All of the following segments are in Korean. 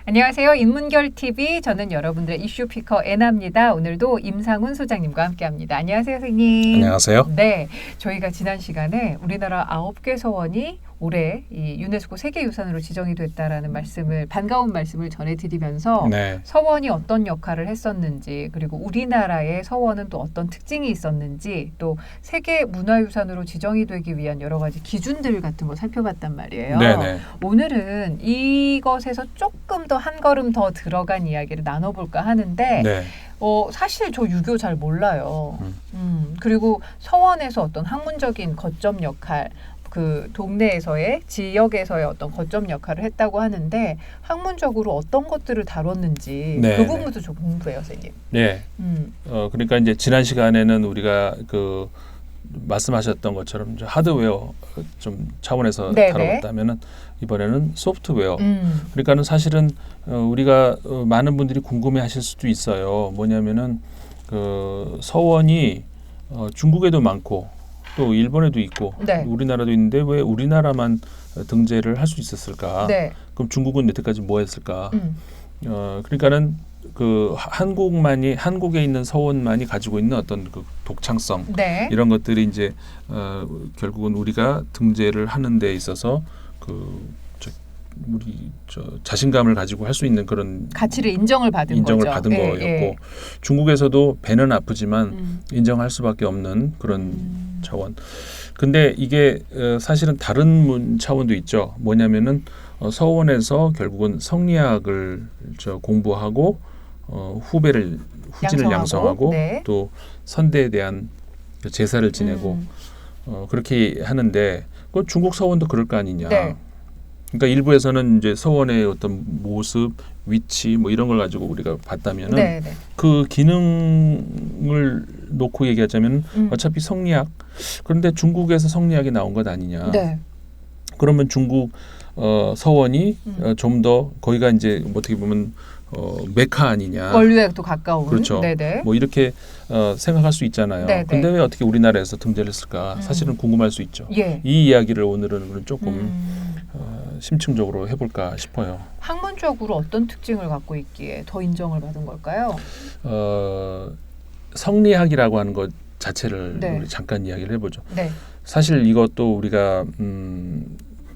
안녕하세요. 인문결TV. 저는 여러분들의 이슈 피커 애나입니다. 오늘도 임상훈 소장님과 함께합니다. 안녕하세요, 선생님. 안녕하세요. 네, 저희가 지난 시간에 우리나라 9개 서원이 올해 이 유네스코 세계유산으로 지정이 됐다라는 말씀을, 반가운 말씀을 전해드리면서 네. 서원이 어떤 역할을 했었는지, 그리고 우리나라의 서원은 또 어떤 특징이 있었는지, 또 세계문화유산으로 지정이 되기 위한 여러 가지 기준들 같은 거 살펴봤단 말이에요. 네네. 오늘은 이것에서 조금 더 한 걸음 더 들어간 이야기를 나눠볼까 하는데 네. 사실 저 유교 잘 몰라요. 그리고 서원에서 어떤 학문적인 거점 역할, 그 동네에서의 지역에서의 어떤 거점 역할을 했다고 하는데 학문적으로 어떤 것들을 다뤘는지 네, 그 부분도 좀 궁금해요, 선생님. 네. 그러니까 이제 지난 시간에는 우리가 그 말씀하셨던 것처럼 하드웨어 좀 차원에서 네네. 다뤄봤다면은 이번에는 소프트웨어. 그러니까는 사실은 우리가 많은 분들이 궁금해하실 수도 있어요. 뭐냐면은 그 서원이 중국에도 많고 또 일본에도 있고 네. 우리나라도 있는데 왜 우리나라만 등재를 할 수 있었을까? 네. 그럼 중국은 여태까지 뭐 했을까? 그러니까는 그 한국에 있는 서원만이 가지고 있는 어떤 그 독창성 네. 이런 것들이 이제 결국은 우리가 등재를 하는 데 있어서 우리 자신감을 가지고 할 수 있는 그런 가치를 인정을 받은 거였고 예. 중국에서도 배는 아프지만 인정할 수밖에 없는 그런 차원. 근데 이게 사실은 다른 차원도 있죠. 뭐냐면은 서원에서 결국은 성리학을 공부하고 후진을 양성하고 네. 또 선대에 대한 제사를 지내고 그렇게 하는데 그 중국 서원도 그럴 거 아니냐. 네. 그러니까 일부에서는 이제 서원의 어떤 모습, 위치 뭐 이런 걸 가지고 우리가 봤다면은 네. 그 기능을 놓고 얘기하자면 어차피 성리학 그런데 중국에서 성리학이 나온 것 아니냐. 네. 그러면 중국 서원이 좀 더 거기가 이제 어떻게 보면 메카 아니냐. 원류에 또 가까운. 그렇죠. 네네. 뭐 이렇게 생각할 수 있잖아요. 네네. 근데 왜 어떻게 우리나라에서 등재를 했을까? 사실은 궁금할 수 있죠. 예. 이 이야기를 오늘은 조금 심층적으로 해볼까 싶어요. 학문적으로 어떤 특징을 갖고 있기에 더 인정을 받은 걸까요? 성리학이라고 하는 것 자체를 네. 우리 잠깐 이야기를 해보죠. 네. 사실 이것도 우리가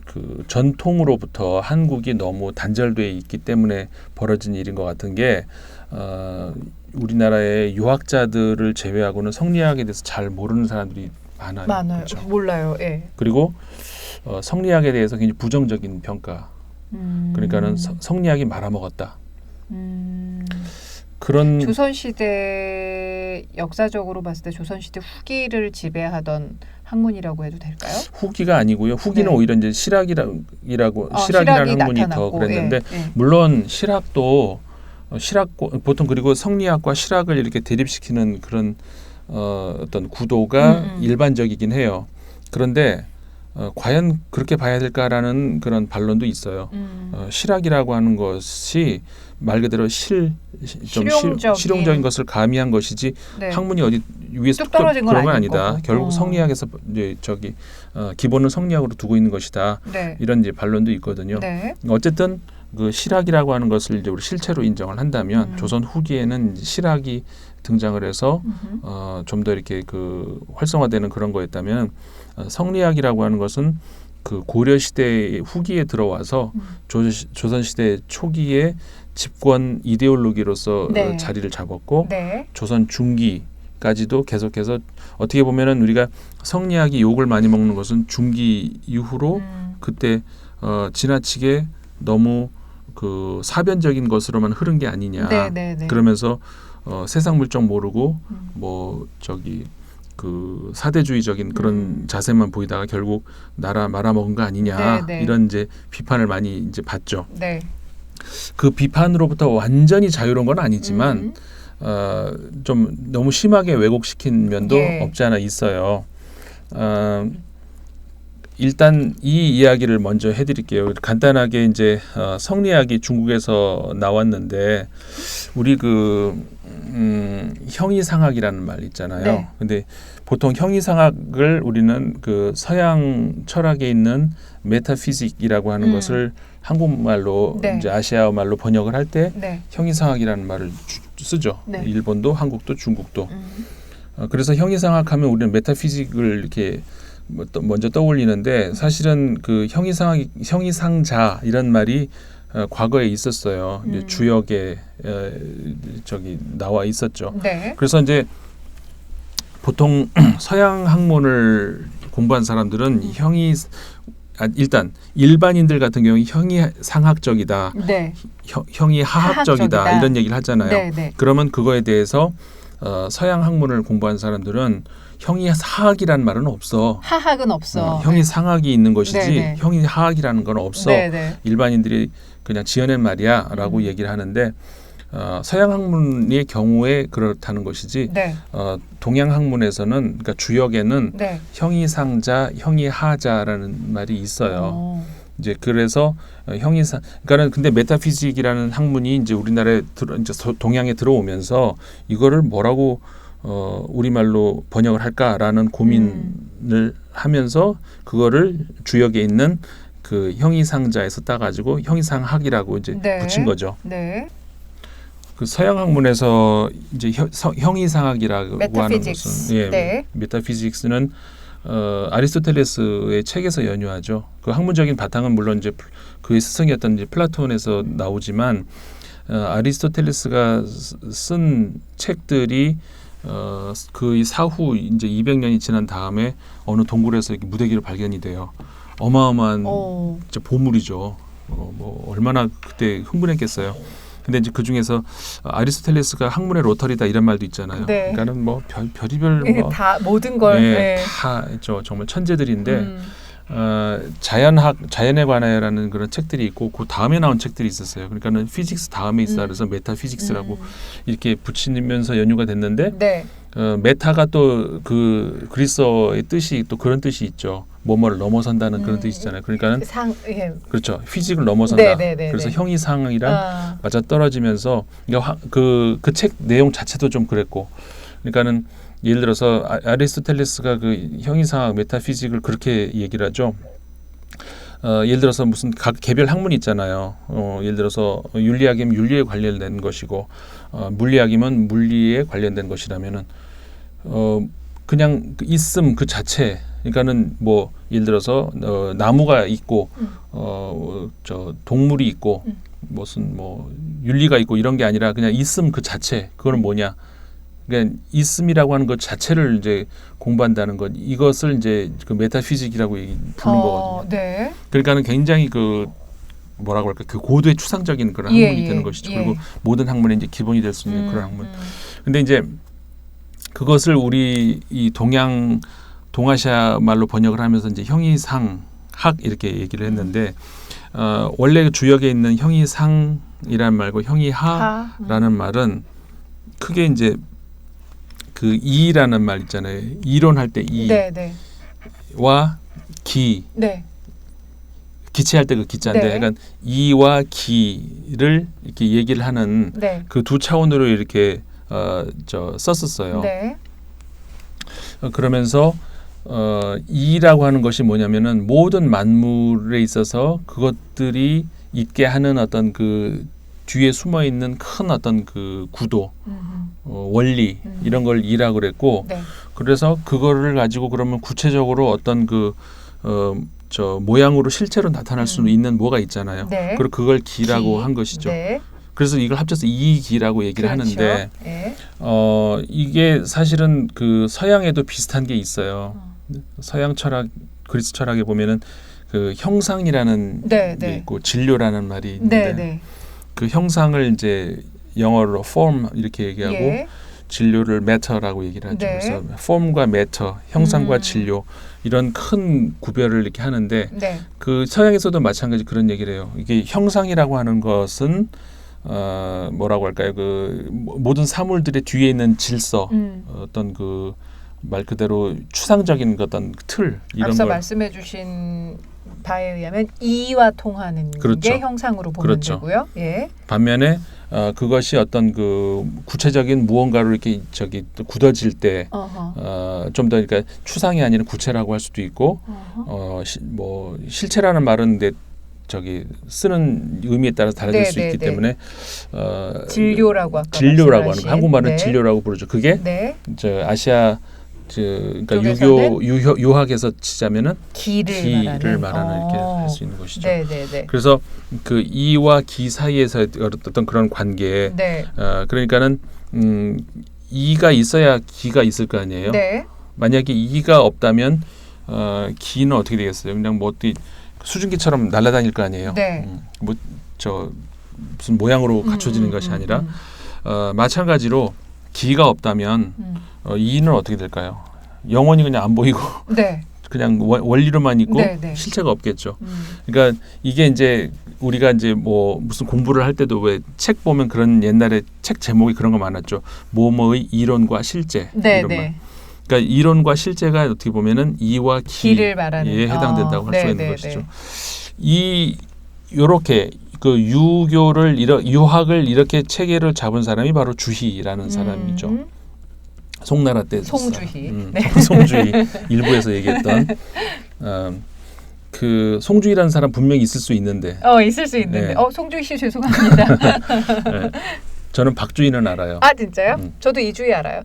그 전통으로부터 한국이 너무 단절돼 있기 때문에 벌어진 일인 것 같은 게 우리나라의 유학자들을 제외하고는 성리학에 대해서 잘 모르는 사람들이 많아요. 그렇죠? 몰라요. 예. 그리고 성리학에 대해서 굉장히 부정적인 평가. 그러니까는 성리학이 말아먹었다. 그런 조선시대 역사적으로 봤을 때 조선시대 후기를 지배하던 학문이라고 해도 될까요? 후기가 아니고요. 후기는 네. 오히려 이제 실학이라는 학문이 나타났고, 더 그랬는데 예. 물론 실학도 보통 그리고 성리학과 실학을 이렇게 대립시키는 그런 어떤 구도가 일반적이긴 해요. 그런데 과연 그렇게 봐야 될까라는 그런 반론도 있어요. 실학이라고 하는 것이 말 그대로 실용적인 것을 가미한 것이지 네. 학문이 어디 위에서 뚝 떨어진 건 그런 건 아닐 아니다. 거고. 결국 성리학에서 이제 기본을 성리학으로 두고 있는 것이다. 네. 이런 이제 반론도 있거든요. 네. 어쨌든 그 실학이라고 하는 것을 이제 우리 실체로 인정을 한다면 조선 후기에는 실학이 등장을 해서 좀 더 이렇게 그 활성화되는 그런 거였다면 성리학이라고 하는 것은 그 고려 시대 후기에 들어와서 조선 시대 초기에 집권 이데올로기로서 네. 자리를 잡았고 네. 조선 중기까지도 계속해서 어떻게 보면은 우리가 성리학이 욕을 많이 먹는 것은 중기 이후로 그때 지나치게 너무 그 사변적인 것으로만 흐른 게 아니냐. 네. 그러면서 세상 물정 모르고 그 사대주의적인 그런 자세만 보이다가 결국 나라 말아먹은 거 아니냐. 네. 이런 이제 비판을 많이 이제 받죠. 네. 그 비판으로부터 완전히 자유로운 건 아니지만 좀 너무 심하게 왜곡시킨 면도 예. 없지 않아 있어요. 일단 이 이야기를 먼저 해드릴게요. 간단하게 이제 성리학이 중국에서 나왔는데 우리 형이상학이라는 말 있잖아요. 네. 근데 보통 형이상학을 우리는 그 서양 철학에 있는 메타피직이라고 하는 것을 한국말로 네. 이제 아시아 말로 번역을 할 때 네. 형이상학이라는 말을 쓰죠. 네. 일본도 한국도 중국도. 그래서 형이상학하면 우리는 메타피직을 이렇게 먼저 떠올리는데 사실은 그 형이상자 이런 말이 과거에 있었어요. 이제 주역에 저기 나와 있었죠. 네. 그래서 이제 보통 서양 학문을 공부한 사람들은 일단 일반인들 같은 경우 형이 상학적이다, 네. 형이 하학적이다 이런 얘기를 하잖아요. 네. 네. 그러면 그거에 대해서 서양 학문을 공부한 사람들은 형이 하학이라는 말은 없어. 하학은 없어. 형이 상학이 있는 것이지 네네. 형이 하학이라는 건 없어. 네네. 일반인들이 그냥 지어낸 말이야라고 얘기를 하는데 서양 학문의 경우에 그렇다는 것이지 네. 동양 학문에서는 그러니까 주역에는 네. 형이 상자, 형이 하자라는 말이 있어요. 이제 그래서 그러니까는 근데 메타피직이라는 학문이 이제 우리나라에 이제 동양에 들어오면서 이거를 뭐라고 우리말로 번역을 할까라는 고민을 하면서 그거를 주역에 있는 그 형이상자에서 따가지고 형이상학이라고 이제 네. 붙인 거죠. 네. 그 서양 학문에서 이제 형이상학이라고 하는 메타피직스. 것은 네. 메타피직스는 아리스토텔레스의 책에서 연유하죠. 그 학문적인 바탕은 물론 이제 그의 스승이었던 이제 플라톤에서 나오지만 아리스토텔레스가 쓴 책들이 그 사후 이제 200년이 지난 다음에 어느 동굴에서 이렇게 무대기로 발견이 돼요. 어마어마한 진짜 보물이죠. 뭐 얼마나 그때 흥분했겠어요. 근데 이제 그 중에서 아리스토텔레스가 학문의 로터리다 이런 말도 있잖아요. 네. 그러니까는 뭐 별의별 뭐 다 모든 걸 네. 다 있죠. 정말 천재들인데 자연에 관하여라는 그런 책들이 있고 그 다음에 나온 책들이 있었어요. 그러니까는 피직스 다음에 있어 그래서 메타피직스라고 이렇게 붙이면서 연유가 됐는데 네. 메타가 또 그 그리스어의 뜻이 또 그런 뜻이 있죠. 뭐뭐를 넘어선다는 그런 뜻이잖아요. 그러니까는 그렇죠. 피직을 넘어선다. 그래서 형이상이랑 맞아 떨어지면서 그 책 내용 자체도 좀 그랬고, 그러니까는 예를 들어서 아리스토텔레스가 그 형이상학 메타피직을 그렇게 얘기를 하죠. 예를 들어서 무슨 각 개별 학문이 있잖아요. 예를 들어서 윤리학이면 윤리에 관련된 것이고, 물리학이면 물리에 관련된 것이라면은 그냥 있음 그 자체. 그러니까는 뭐 예를 들어서 나무가 있고 저 동물이 있고 무슨 뭐 윤리가 있고 이런 게 아니라 그냥 있음 그 자체. 그거는 뭐냐? 그러니까 있음이라고 하는 것 자체를 이제 공부한다는 것, 이것을 이제 그 메타피직이라고 부르는 거거든요. 네. 그러니까는 굉장히 그 뭐라고 할까, 그 고도의 추상적인 그런 학문이 되는 것이죠. 그리고 모든 학문의 이제 기본이 될 수 있는 그런 학문. 근데 이제 그것을 우리 이 동아시아 말로 번역을 하면서 이제 형이상학 이렇게 얘기를 했는데 원래 주역에 있는 형이상이라는 말과 형이하라는 말은 크게 이제 그 이라는 말 있잖아요. 이론할 때 이와 기. 네. 기체할 때 그 기자인데, 약간 이와 기를 이렇게 얘기를 하는 그 두 차원으로 이렇게 썼었어요. 네. 그러면서 이라고 하는 것이 뭐냐면은 모든 만물에 있어서 그것들이 있게 하는 어떤 그 뒤에 숨어 있는 큰 어떤 그 구도, 원리 이런 걸 이라고 그랬고, 그래서 그거를 가지고 그러면 구체적으로 어떤 그 모양으로 실제로 나타날 수 있는 뭐가 있잖아요. 그리고 그걸 기라고 한 것이죠. 그래서 이걸 합쳐서 이기라고 얘기를 하는데 이게 사실은 그 서양에도 비슷한 게 있어요. 서양 철학, 그리스 철학에 보면은 그 형상이라는 게 있고 진료라는 말이 있는데 그 형상을 이제 영어로 form 이렇게 얘기하고 진료를 matter라고 얘기를 하죠. 그래서 form과 matter, 형상과 진료 이런 큰 구별을 이렇게 하는데 그 서양에서도 마찬가지 그런 얘기를 해요. 이게 형상이라고 하는 것은 뭐라고 할까요? 그 모든 사물들의 뒤에 있는 질서, 어떤 그 말 그대로 추상적인 어떤 틀 이런 앞서 걸 말씀해주신 바에 의하면 이와 통하는 그렇죠. 게 형상으로 보면 그렇죠. 되고요. 예. 반면에 그것이 어떤 그 구체적인 무언가로 이렇게 또 굳어질 때 좀 더 그러니까 추상이 아니라 구체라고 할 수도 있고 뭐 실체라는 말은 쓰는 의미에 따라서 달라질 수 있기 때문에 진료라고 아까 진료라고 하는 거, 한국말은 네. 진료라고 부르죠. 그게 네. 아시아 그러니까 유학에서 치자면은 기를 말하는 이렇게 할 수 있는 것이죠. 네. 그래서 그 이와 기 사이에서 어떤 그런 관계, 네. 그러니까는 이가 있어야 기가 있을 거 아니에요. 네. 만약에 이가 없다면 기는 어떻게 되겠어요? 그냥 뭐 어떻게 수증기처럼 날아다닐 거 아니에요. 네. 무슨 모양으로 갖춰지는 것이 아니라 마찬가지로 기가 없다면 이는 어떻게 될까요? 영원히 그냥 안 보이고 네. 그냥 원리로만 있고 네. 실체가 없겠죠. 그러니까 이게 이제 우리가 이제 뭐 무슨 공부를 할 때도 왜 책 보면 그런 옛날에 책 제목이 그런 거 많았죠. 뭐뭐의 이론과 실제 이런 말. 그러니까 이론과 실제가 어떻게 보면은 이와 기를 말하는 해당된다고 할 수가 있는 것이죠. 요렇게 그 유학을 이렇게 체계를 잡은 사람이 바로 주희라는 사람이죠. 송나라 때 송주희. 송주희 일부에서 얘기했던 그 송주희라는 사람 분명히 있을 수 있는데. 있을 수 있는데. 네. 송주희 씨 죄송합니다. 네. 저는 박주희는 알아요. 아 진짜요? 저도 이주희 알아요.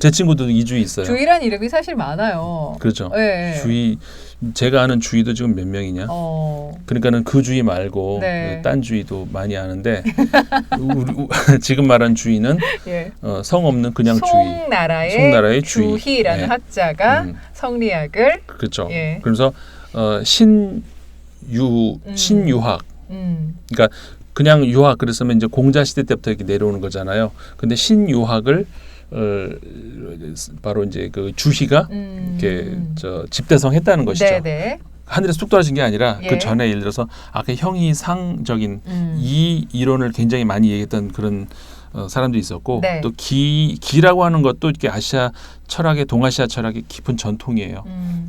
제 친구도 이주희 있어요. 주희란 이름이 사실 많아요. 그렇죠. 네. 주희 제가 아는 주희도 지금 몇 명이냐? 그러니까는 그 주희 말고 딴 주희도 많이 아는데 지금 말한 주희는 성 없는 그냥 송나라의 주희라는 학자가 성리학을 그렇죠. 그래서 신유학 그러니까 그냥 유학 그랬으면 이제 공자 시대 때부터 이렇게 내려오는 거잖아요. 근데 신유학을 바로 이제 그 주희가 이렇게 집대성했다는 것이죠. 네네. 하늘에서 뚝 떨어진 게 아니라 그 전에 예를 들어서 아까 형이상적인 이 이론을 굉장히 많이 얘기했던 그런 사람도 있었고 또 기라고 하는 것도 이렇게 아시아 철학의 동아시아 철학의 깊은 전통이에요.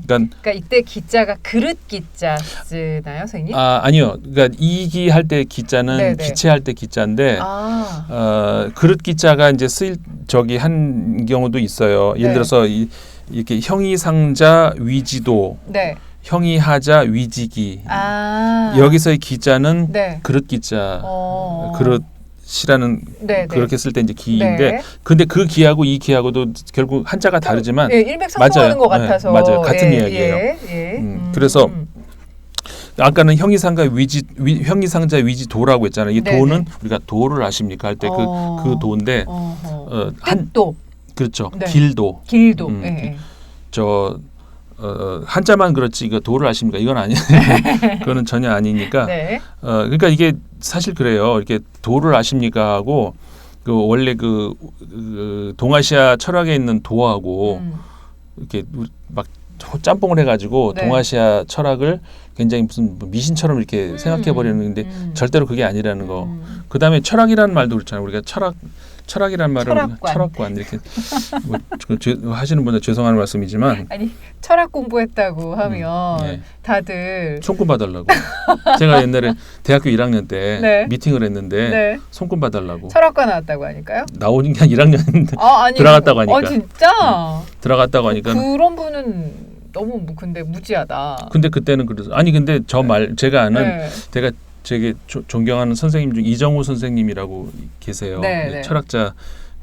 그러니까 이때 기자가 그릇 기자 쓰나요, 선생님? 아니요. 그러니까 이기 할 때 기자는 기체할 때 기자인데 그릇 기자가 이제 쓰일 한 경우도 있어요. 예를 들어서 이렇게 형이상자 위지도, 형이하자 위지기. 여기서의 기자는 그릇 기자, 그릇이라는 그렇게 쓸 때 이제 기인데, 근데 그 기하고 이 기하고도 결국 한자가 다르지만 일맥상통하는 것 같아서 맞아요. 같은 이야기예요. 그래서 아까는 형이상자 위지도라고 했잖아요. 이 도는 우리가 도를 아십니까 할 때 그 도인데 뜻도 그렇죠. 길도. 한자만 그렇지 이거 도를 아십니까? 이건 아니에요. 그거는 전혀 아니니까. 그러니까 이게 사실 그래요. 이렇게 도를 아십니까 하고 원래 그 동아시아 철학에 있는 도하고 이렇게 막 짬뽕을 해가지고 동아시아 철학을 굉장히 무슨 미신처럼 이렇게 생각해 버리는데 절대로 그게 아니라는 거. 그 다음에 철학이라는 말도 그렇잖아요. 우리가 철학이란 말은 철학관 이렇게 하시는 분들 죄송한 말씀이지만 아니 철학 공부했다고 하면 다들 손금 봐달라고. 제가 옛날에 대학교 1학년 때 미팅을 했는데 손금 봐달라고. 철학과 나왔다고 하니까요? 나오는 게 한 1학년 아니, 들어갔다고 하니까. 진짜? 들어갔다고 하니까. 그런 분은 너무 근데 무지하다. 근데 그때는 그래서 근데 제가 아는 되게 존경하는 선생님 중 이정호 선생님이라고 계세요. 철학자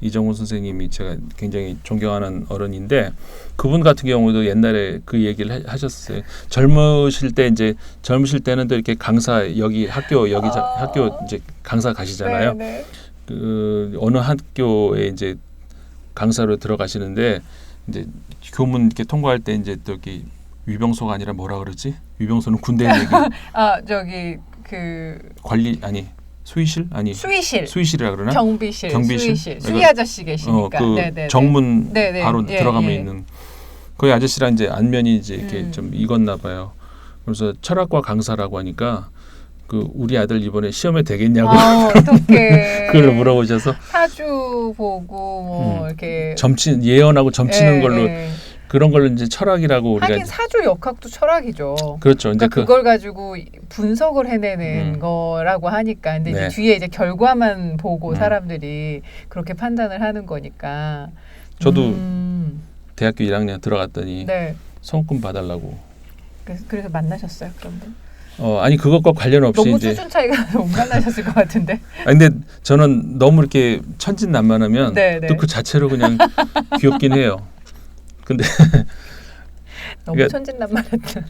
이정호 선생님이 제가 굉장히 존경하는 어른인데 그분 같은 경우도 옛날에 그 얘기를 하셨어요. 젊으실 때는 또 이렇게 강사 학교 이제 강사 가시잖아요. 그 어느 학교에 이제 강사로 들어가시는데 이제 교문 이렇게 통과할 때 이제 또 이렇게 위병소가 아니라 뭐라 그러지? 위병소는 군대 얘기. 관리 아니 수의실이라 그러나 경비실. 수의 아저씨 계시니까 정문 바로 들어가면 있는 거기 아저씨랑 이제 안면이 이제 이렇게 좀 익었나 봐요. 그래서 철학과 강사라고 하니까 그 우리 아들 이번에 시험에 되겠냐고 어떻게 그걸 물어보셔서 사주 보고 뭐 이렇게 예언하고 점치는 걸로 예. 그런 걸로 이제 철학이라고 우리가 하긴 사주 역학도 철학이죠. 그렇죠. 이제 그러니까 그걸 가지고 분석을 해내는 거라고 하니까 근데 네. 이제 뒤에 이제 결과만 보고 사람들이 그렇게 판단을 하는 거니까. 저도 대학교 1학년 들어갔더니 네. 성금 봐달라고. 그래서 만나셨어요, 그런 분? 아니 그것과 관련 없이 너무 이제 수준 차이가 못 만나셨을 것 같은데. 근데 저는 너무 이렇게 천진난만하면 네, 네. 또 그 자체로 그냥 귀엽긴 해요. 근데 너무 그러니까, 천진난만했다.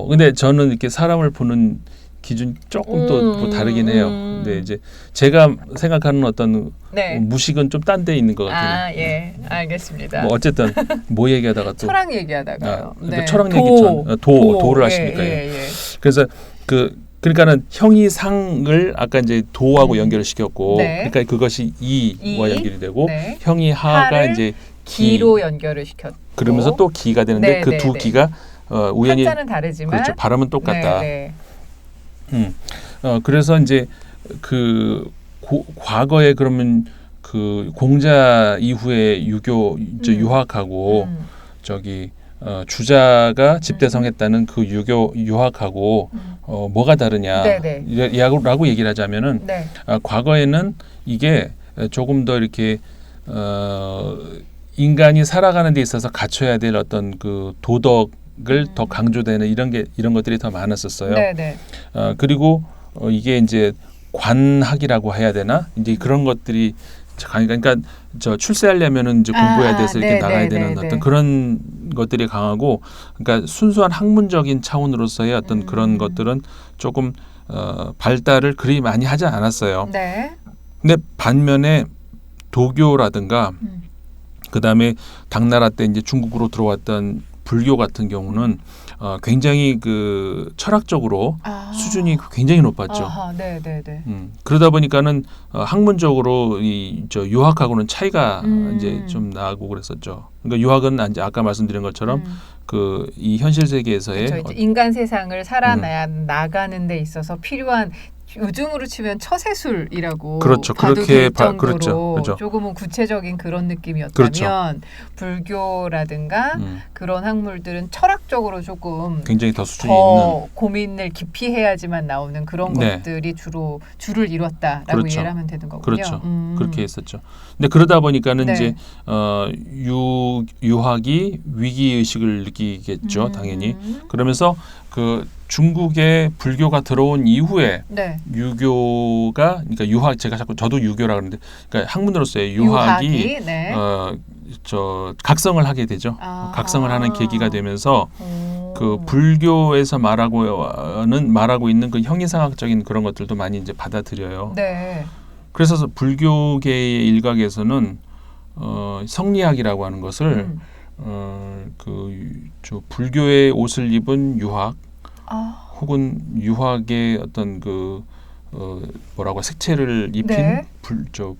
근데 저는 이렇게 사람을 보는 기준이 조금 또 뭐 다르긴 해요. 근데 이제 제가 생각하는 어떤 네. 무식은 좀 딴 데 있는 것 같긴 해요. 아, 예. 알겠습니다. 뭐 어쨌든 뭐 얘기하다가 또 철학 얘기하다가요. 그러니까 철학 얘기 도를 하시니까요. 예. 그래서 그러니까는 형이상을 아까 이제 도하고 연결을 시켰고, 네. 그러니까 그것이 이와 연결이 되고, 네. 형이하가 이제 기로 연결을 시켰고, 그러면서 또 기가 되는데 네, 그 네, 두 네. 기가 우연히 한자는 다르지만 그렇죠. 발음은 똑같다. 네. 그래서 이제 그 과거에 그러면 그 공자 이후에 유학하고 저기 주자가 집대성했다는 그 유학하고 뭐가 다르냐 라고 얘기를 하자면은 네. 과거에는 이게 조금 더 이렇게 인간이 살아가는 데 있어서 갖춰야 될 어떤 그 도덕을 더 강조되는 이런 것들이 더 많았었어요. 네. 그리고 이게 이제 관학이라고 해야 되나? 이제 그런 것들이 그러니까 저 출세하려면은 이제 공부해야 돼서 이렇게 나가야 되는 어떤 그런 것들이 강하고, 그러니까 순수한 학문적인 차원으로서의 어떤 그런 것들은 조금 발달을 그리 많이 하지 않았어요. 네. 근데 반면에 도교라든가 그다음에 당나라 때 이제 중국으로 들어왔던 불교 같은 경우는 굉장히 그 철학적으로 수준이 굉장히 높았죠. 네. 그러다 보니까는 학문적으로 저 유학하고는 차이가 이제 좀 나고 그랬었죠. 그러니까 유학은 이제 아까 말씀드린 것처럼 그 이 현실 세계에서의 그렇죠. 인간 세상을 살아나가는 데 있어서 필요한 요즘으로 치면 처세술이라고 그렇죠. 봐도 그렇게 될 정도로 그렇죠. 조금은 구체적인 그런 느낌이었다면 그렇죠. 불교라든가 그런 학물들은 철학적으로 조금 굉장히 더 수준이 더 있는 고민을 깊이 해야지만 나오는 그런 것들이 주로 줄을 이뤘다라고 그렇죠. 이해를 하면 되는 거군요. 그렇죠. 그렇게 했었죠. 근데 그러다 보니까는 이제 유학이 위기 의식을 느끼겠죠, 당연히. 그러면서 그 중국에 불교가 들어온 이후에 유교가 그러니까 유학 제가 자꾸 저도 유교라 그러는데 그러니까 학문으로서의 유학이 저 각성을 하게 되죠. 각성을 하는 계기가 되면서 그 불교에서 말하고 있는 그 형이상학적인 그런 것들도 많이 이제 받아들여요. 네. 그래서 불교계의 일각에서는 성리학이라고 하는 것을 저 불교의 옷을 입은 유학 혹은 유학의 어떤 그 뭐라고 색채를 입힌 불교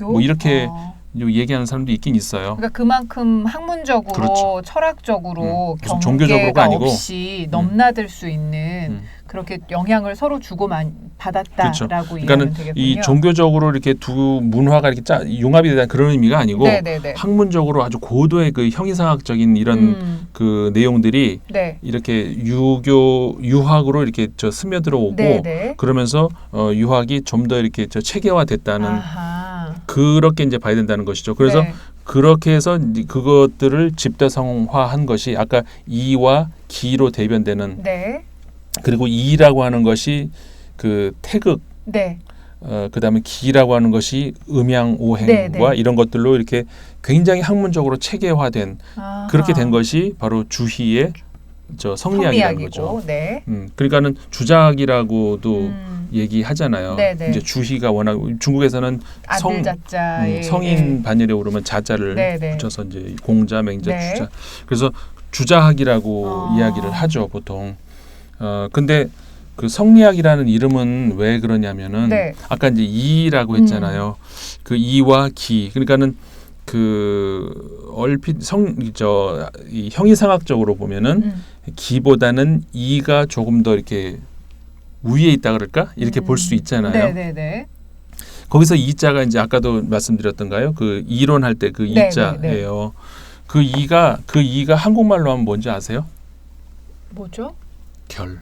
뭐 이렇게 얘기하는 사람도 있긴 있어요. 그러니까 그만큼 학문적으로 그렇죠. 철학적으로 무슨 종교적으로가 아니고 없이 넘나들 수 있는 그렇게 영향을 서로 주고 받았다라고 그렇죠. 이해하면 그러니까 되겠군요. 이 종교적으로 이렇게 두 문화가 이렇게 융합이 되는 그런 의미가 아니고 학문적으로 아주 고도의 그 형이상학적인 이런 그 내용들이 이렇게 유학으로 이렇게 스며들어 오고 그러면서 유학이 좀 더 이렇게 체계화됐다는 그렇게 이제 봐야 된다는 것이죠. 그래서 그렇게 해서 그것들을 집대성화한 것이 아까 이와 기로 대변되는 그리고 이라고 하는 것이 그 태극, 그다음에 기라고 하는 것이 음양오행과 이런 것들로 이렇게 굉장히 학문적으로 체계화된 그렇게 된 것이 바로 주희의 성리학이라는 거죠. 그러니까는 주작이라고도 얘기하잖아요. 이제 주희가 워낙 중국에서는 성인 반열에 오르면 자자를 붙여서 이제 공자, 맹자, 주자. 그래서 주자학이라고 이야기를 하죠, 보통. 근데 그 성리학이라는 이름은 왜 그러냐면은 아까 이제 이라고 했잖아요. 그 이와 기. 그러니까는 그 얼핏 이 형이상학적으로 보면은 기보다는 이가 조금 더 이렇게 위에 있다 그럴까? 이렇게 볼 수 있잖아요. 네네네. 거기서 이자가 이제 아까도 말씀드렸던가요? 그 이론할 때 그 네, 이자예요. 네, 네. 그 이가 한국말로 하면 뭔지 아세요? 뭐죠? 결.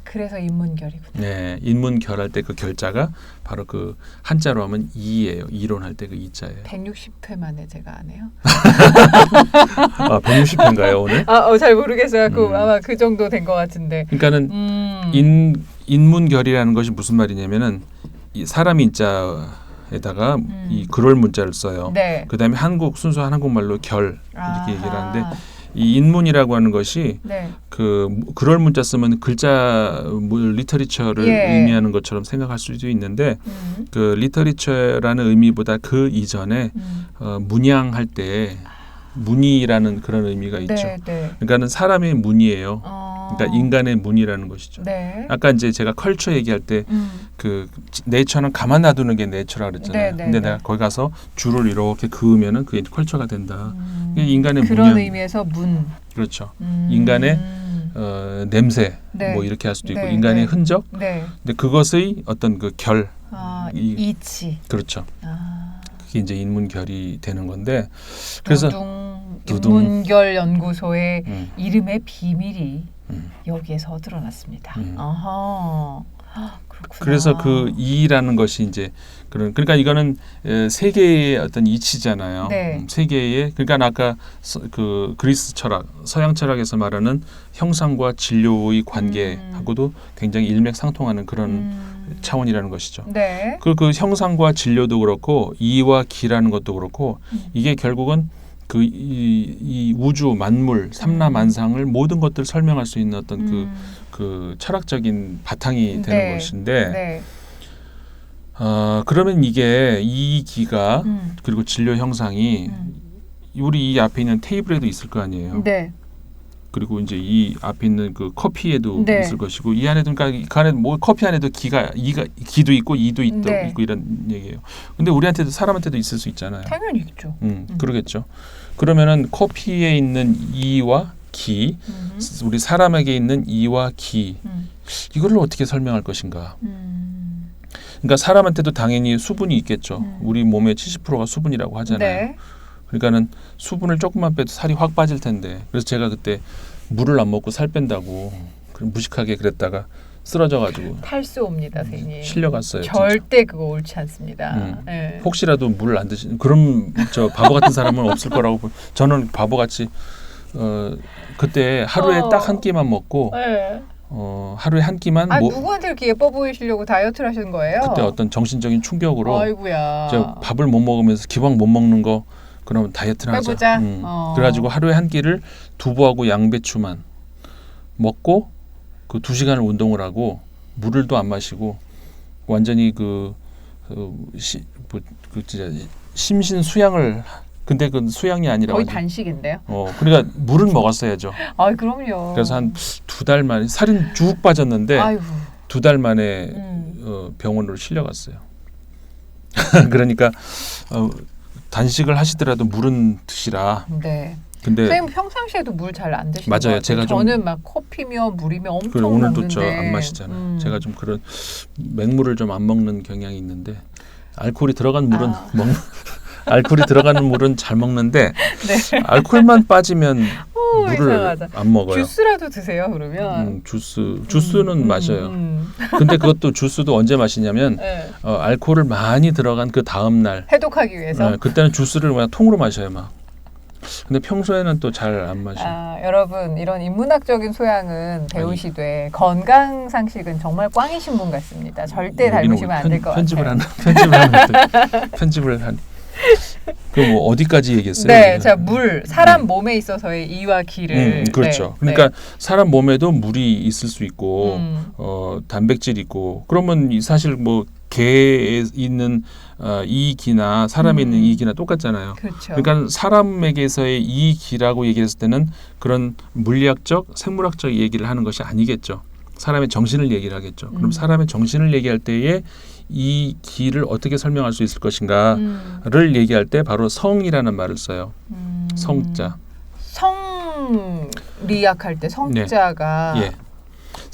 그래서 인문결이군요. 네, 인문결할 때 그 결자가 바로 그 한자로 하면 이예요. 이론할 때 그 이자예요. 160회 만에 제가 안 해요. 아, 160회인가요 오늘? 잘 모르겠어요. 아마 그 정도 된 것 같은데. 그러니까는 인문결이라는 것이 무슨 말이냐면은 이 사람 인자에다가 이 그럴 문자를 써요. 네. 그다음에 순수한 한국말로 결 이렇게 얘기를 하는데 이 인문이라고 하는 것이 네. 그럴 문자 쓰면 글자 리터리처를 예. 의미하는 것처럼 생각할 수도 있는데 그 리터리처라는 의미보다 그 이전에 문양할 때 문이라는 그런 의미가 있죠. 네, 네. 그러니까는 사람의 문이에요. 그러니까 인간의 문이라는 것이죠. 네. 아까 이제 제가 컬처 얘기할 때 그 네이처는 가만 놔두는 게 네이처라 그랬잖아요. 네, 네, 근데 네. 내가 거기 가서 줄을 이렇게 그으면은 그게 컬처가 된다. 인간의 그런 문양. 의미에서 문. 그렇죠. 인간의 냄새 네. 뭐 이렇게 할 수도 있고 네, 인간의 네. 흔적. 네. 근데 그것의 어떤 그 결. 이치. 그렇죠. 그게 이제 인문결이 되는 건데 그래서 두둥. 인문결 연구소의 이름의 비밀이 여기에서 드러났습니다. 아하. 그렇구나. 그래서 그 이라는 것이 이제 그러니까 이거는 세계의 어떤 이치잖아요. 네. 세계의 그러니까 아까 그 그리스 철학, 서양 철학에서 말하는 형상과 진료의 관계하고도 굉장히 일맥상통하는 그런 차원이라는 것이죠. 네. 그 형상과 진료도 그렇고 이와 기라는 것도 그렇고 이게 결국은 이 우주 만물 삼라만상을 모든 것들을 설명할 수 있는 어떤 그 철학적인 바탕이 되는 네. 것인데 네. 그러면 이게 이 기가 그리고 진료 형상이 우리 이 앞에 있는 테이블에도 있을 거 아니에요. 네. 그리고 이제 이 앞에 있는 그 커피에도 네. 있을 것이고 이 안에도 그러니까 그 안에 뭐 커피 안에도 기도 있고 이도 네. 있고 이런 얘기예요. 근데 우리한테도 사람한테도 있을 수 있잖아요. 당연히 있죠. 그러겠죠. 그러면은 커피에 있는 이와 기, 우리 사람에게 있는 이와 기, 이거를 어떻게 설명할 것인가? 그러니까 사람한테도 당연히 수분이 있겠죠. 우리 몸의 70%가 수분이라고 하잖아요. 네. 그러니까는 수분을 조금만 빼도 살이 확 빠질 텐데. 그래서 제가 그때 물을 안 먹고 살 뺀다고 무식하게 그랬다가 쓰러져가지고 탈수 옵니다, 선생님. 실려갔어요. 절대 그거 옳지 않습니다. 네. 혹시라도 물 안 드시는 그럼 저 바보 같은 사람은 없을 거라고 저는 바보같이 그때 하루에 딱 한 끼만 먹고 네. 하루에 한 끼만 누구한테 이렇게 예뻐 보이시려고 다이어트를 하시는 거예요? 그때 어떤 정신적인 충격으로 아이고야. 저 밥을 못 먹으면서 기왕 못 먹는 거 그럼 다이어트를 하자. 해보자. 그래가지고 하루에 한 끼를 두부하고 양배추만 먹고 그 2시간을 운동을 하고 물을 또 안 마시고 완전히 진짜 심신 수양을 근데 그 수양이 아니라 거의 단식인데요. 그러니까 물은 먹었어야죠. 그럼요. 그래서 한 2달 만에 살이 쭉 빠졌는데 아이고. 2달 만에 병원으로 실려갔어요. 그러니까 단식을 하시더라도 물은 드시라. 네. 근데 선생님 평상시에도 물 잘 안 드시는 거 맞아요. 같아요. 제가 저는 막 커피며 물이며 엄청 그래, 먹는데 오늘도 저 안 마시잖아요. 제가 좀 그런 맹물을 좀 안 먹는 경향이 있는데 알코올이 들어간 물은 알코올이 들어가는 물은 잘 먹는데 네. 알코올만 빠지면 물을 이상하다. 안 먹어요. 주스라도 드세요 그러면. 주스는 마셔요. 근데 그것도 주스도 언제 마시냐면 네. 알코올을 많이 들어간 그 다음 날 해독하기 위해서. 그때는 주스를 그냥 통으로 마셔요 막. 근데 평소에는 또 잘 안 마셔요. 여러분 이런 인문학적인 소양은 배우시되 건강 상식은 정말 꽝이신 분 같습니다. 절대 닮으시면 안 될 것 같아요. 편집을 한. 그 뭐 어디까지 얘기했어요? 네, 자 물 사람 몸에 있어서의 이와 기를. 그렇죠. 네, 그러니까 사람 몸에도 물이 있을 수 있고 단백질 있고 그러면 사실 뭐 개에 있는 이 기나 사람에 있는 이 기나 똑같잖아요. 그렇죠. 그러니까 사람에게서의 이 기라고 얘기했을 때는 그런 물리학적, 생물학적 얘기를 하는 것이 아니겠죠. 사람의 정신을 얘기를 하겠죠. 그럼 사람의 정신을 얘기할 때에 이 기를 어떻게 설명할 수 있을 것인가를 얘기할 때 바로 성이라는 말을 써요. 성자. 성리학할 때 성자가 예.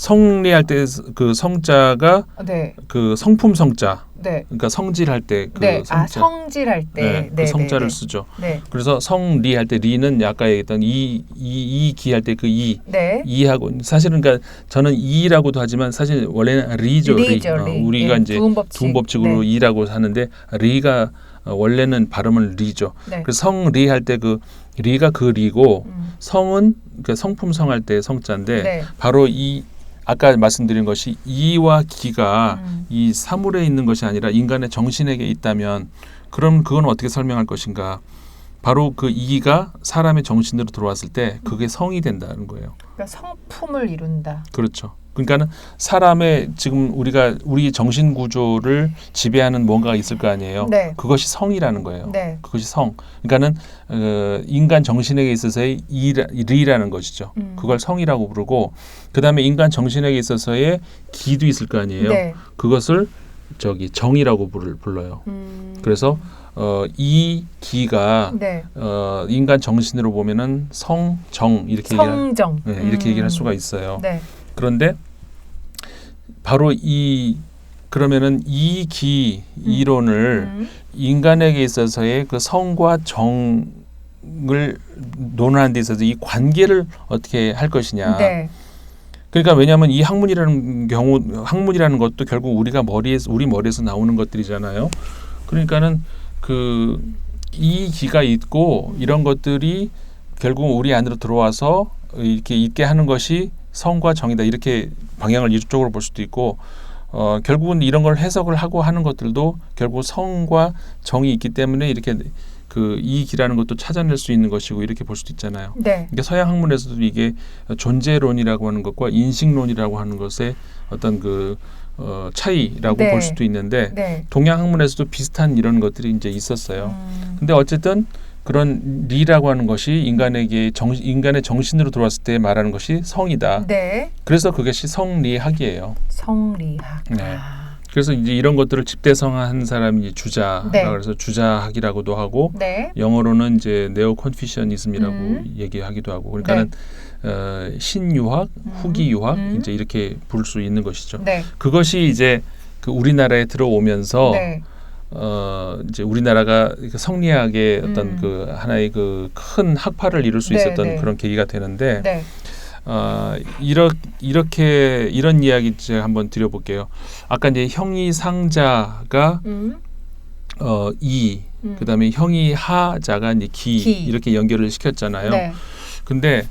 성리할 때 그 성자가 네. 그 성품 성자, 네. 그러니까 성질할 때 그 네. 성자, 성질할 때. 네, 그 네, 성자를 네, 쓰죠. 네. 그래서 성리할 때 리는 아까 얘기했던 이 기할 때 그 네. 이하고 사실은 그러니까 저는 이라고도 하지만 사실 원래는 리죠. 리죠, 리. 리. 우리가 예, 이제 두음 법칙. 법칙으로 네. 이라고 하는데 리가 원래는 발음은 리죠. 네. 그래서 성리 할 때 그 리가 그 리고 성은 그 성품 성할 때 성자인데 네. 바로 이 아까 말씀드린 것이 이와 기가 이 사물에 있는 것이 아니라 인간의 정신에게 있다면 그럼 그건 어떻게 설명할 것인가? 바로 그 이가 사람의 정신으로 들어왔을 때 그게 성이 된다는 거예요. 그러니까 성품을 이룬다. 그렇죠. 그러니까는 사람의 지금 우리 정신 구조를 지배하는 뭔가가 있을 거 아니에요. 네. 그것이 성이라는 거예요. 네. 그것이 성. 그러니까는 인간 정신에게 있어서의 리라는 것이죠. 그걸 성이라고 부르고 그다음에 인간 정신에게 있어서의 기도 있을 거 아니에요. 네. 그것을 정이라고 불러요. 그래서 이 기가 네. 인간 정신으로 보면은 성정 이렇게 성정. 이렇게 얘기를 할 수가 있어요. 네. 그런데 바로 그러면은 이 기 이론을 인간에게 있어서의 그 성과 정을 논하는 데 있어서 이 관계를 어떻게 할 것이냐. 네. 그러니까 왜냐하면 이 학문이라는 것도 결국 우리 머리에서 나오는 것들이잖아요. 그러니까는 이 기가 있고 이런 것들이 결국 우리 안으로 들어와서 이렇게 있게 하는 것이 성과 정이다. 이렇게 방향을 이쪽으로 볼 수도 있고 결국은 이런 걸 해석을 하고 하는 것들도 결국 성과 정이 있기 때문에 이렇게 이 기라는 것도 찾아낼 수 있는 것이고 이렇게 볼 수도 있잖아요. 네. 그러니까 서양 학문에서도 이게 존재론이라고 하는 것과 인식론이라고 하는 것의 어떤 차이라고 네. 볼 수도 있는데 네. 동양 학문에서도 비슷한 이런 것들이 이제 있었어요. 근데 어쨌든 그런 리라고 하는 것이 인간의 정신으로 들어왔을 때 말하는 것이 성이다. 네. 그래서 그것이 성리학이에요. 성리학. 네. 그래서 이제 이런 것들을 집대성한 사람이 주자라 네. 그래서 주자학이라고도 하고 네. 영어로는 이제 네오 컨피셔니즘이라고 얘기하기도 하고 그러니까는 신유학, 후기유학 이제 이렇게 부를 수 있는 것이죠. 네. 그것이 이제 우리나라에 들어오면서 네. 이제 우리나라가 성리학의 어떤 하나의 큰 학파를 이룰 수 네, 있었던 네. 그런 계기가 되는데 네. 이런 이야기 제가 한번 드려볼게요. 아까 이제 형이상자가 그다음에 형이하자가 이제 기 이렇게 연결을 시켰잖아요. 네. 근데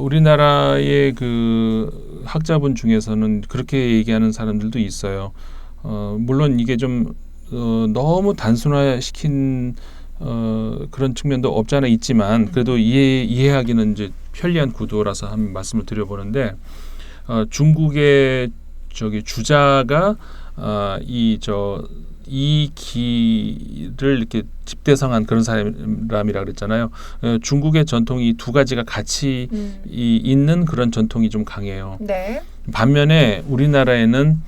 우리나라의 그 학자분 중에서는 그렇게 얘기하는 사람들도 있어요. 물론 이게 좀 너무 단순화시킨 그런 측면도 없지 않아 있지만 그래도 이해하기는 이제 편리한 구도라서 한 말씀을 드려보는데 중국의 주자가 이 기를 이렇게 집대성한 그런 사람이라 그랬잖아요. 중국의 전통이 두 가지가 같이 있는 그런 전통이 좀 강해요. 네. 반면에 우리나라에는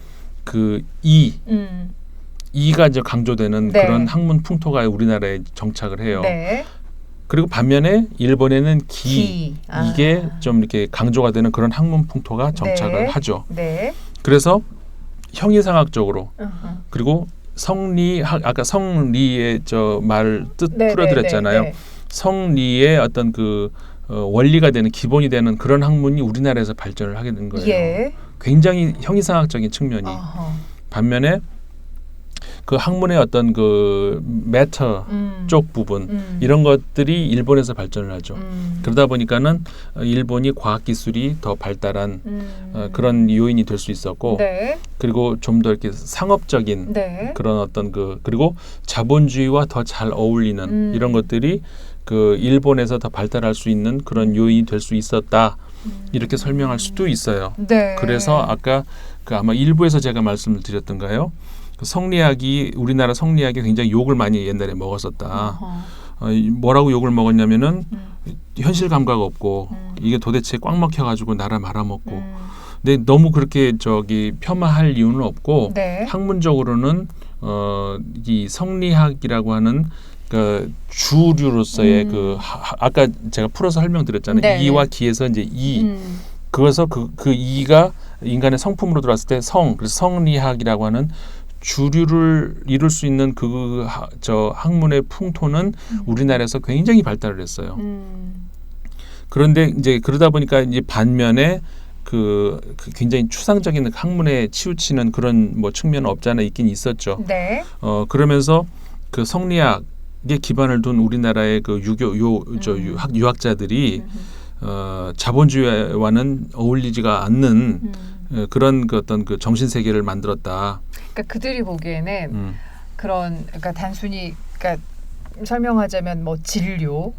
이가 이제 강조되는 네. 그런 학문 풍토가 우리나라에 정착을 해요. 네. 그리고 반면에 일본에는 기. 이게 아. 좀 이렇게 강조가 되는 그런 학문 풍토가 정착을 네. 하죠. 네. 그래서 형이상학적으로 어허. 그리고 성리학 아까 성리의 말 뜻 네, 풀어드렸잖아요. 네, 네. 성리의 어떤 원리가 되는 기본이 되는 그런 학문이 우리나라에서 발전을 하게 된 거예요. 예. 굉장히 형이상학적인 측면이. 어허. 반면에 그 학문의 어떤 매터 쪽 부분 이런 것들이 일본에서 발전을 하죠. 그러다 보니까는 일본이 과학 기술이 더 발달한 그런 요인이 될 수 있었고, 네. 그리고 좀 더 이렇게 상업적인 네. 그런 어떤 그리고 자본주의와 더 잘 어울리는 이런 것들이 일본에서 더 발달할 수 있는 그런 요인이 될 수 있었다. 이렇게 설명할 수도 있어요. 네. 그래서 아까 아마 일부에서 제가 말씀을 드렸던가요? 우리나라 성리학이 굉장히 욕을 많이 옛날에 먹었었다. 뭐라고 욕을 먹었냐면은 현실 감각 없고 이게 도대체 꽉 막혀가지고 나라 말아먹고. 근데 너무 그렇게 폄하할 이유는 없고 네. 학문적으로는 이 성리학이라고 하는 주류로서의 아까 제가 풀어서 설명드렸잖아요. 네. 이와 기에서 이제 그래서 그 이가 인간의 성품으로 들어왔을 때 그래서 성리학이라고 하는 주류를 이룰 수 있는 저 학문의 풍토는 우리나라에서 굉장히 발달을 했어요. 그런데 이제 그러다 보니까 이제 반면에 그 굉장히 추상적인 학문에 치우치는 그런 뭐 측면은 없지 않아 있긴 있었죠. 네. 그러면서 그 성리학에 기반을 둔 우리나라의 그 유학자들이 자본주의와는 어울리지가 않는 그런 그 어떤 그 정신 세계를 만들었다. 그러니까 그들이 보기에는 그러니까 단순히 그러니까 설명하자면 뭐 진료와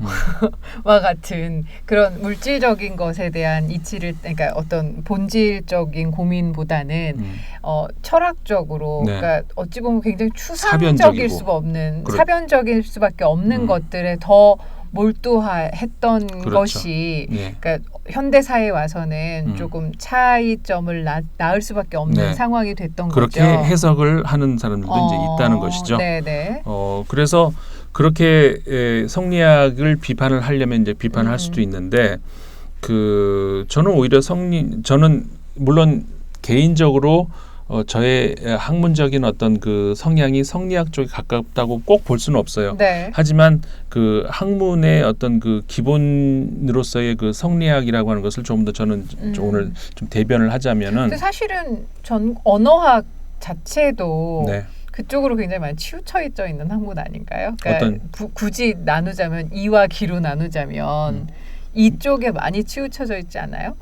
같은 그런 물질적인 것에 대한 이치를 그러니까 어떤 본질적인 고민보다는 철학적으로 네. 그러니까 어찌 보면 굉장히 추상적일 사변적이고. 수가 없는 사변적일 수밖에 없는 것들에 더 몰두했던 그렇죠. 것이 예. 그러니까 현대 사회에 와서는 조금 차이점을 낳을 수밖에 없는 네. 상황이 됐던 그렇게 거죠. 해석을 하는 사람들도 이제 있다는 것이죠. 네네. 그래서 그렇게 성리학을 비판을 하려면 이제 비판을 할 수도 있는데 저는 오히려 저는 물론 개인적으로 저의 학문적인 어떤 그 성향이 성리학 쪽에 가깝다고 꼭 볼 수는 없어요. 네. 하지만 그 학문의 어떤 그 기본으로서의 그 성리학이라고 하는 것을 조금 더 저는 오늘 좀 대변을 하자면은. 근데 사실은 언어학 자체도 네. 그쪽으로 굉장히 많이 치우쳐 있는 학문 아닌가요? 그러니까 어떤 굳이 나누자면 이와 기로 나누자면 이쪽에 많이 치우쳐져 있지 않아요?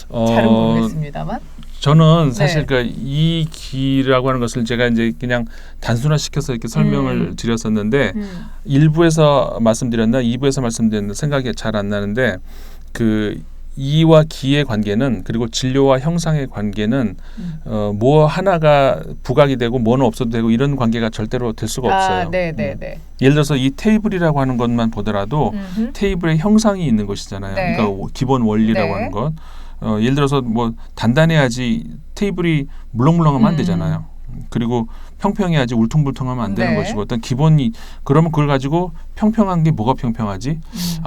잘은 모르겠습니다만. 저는 사실 이 기라고 하는 것을 제가 이제 그냥 단순화시켜서 이렇게 설명을 드렸었는데 1부에서 말씀드렸나 2부에서 말씀드렸나 생각이 잘 안 나는데 그 이와 기의 관계는 그리고 진료와 형상의 관계는 뭐 하나가 부각이 되고 뭐는 없어도 되고 이런 관계가 절대로 될 수가 없어요. 네네네. 예를 들어서 이 테이블이라고 하는 것만 보더라도 테이블에 형상이 있는 것이잖아요. 네. 그러니까 기본 원리라고 네. 하는 것. 예를 들어서 뭐 단단해야지 테이블이 물렁물렁하면 안 되잖아요. 그리고 평평해야지 울퉁불퉁하면 안 되는 네. 것이고 어떤 기본이 그러면 그걸 가지고 평평한 게 뭐가 평평하지?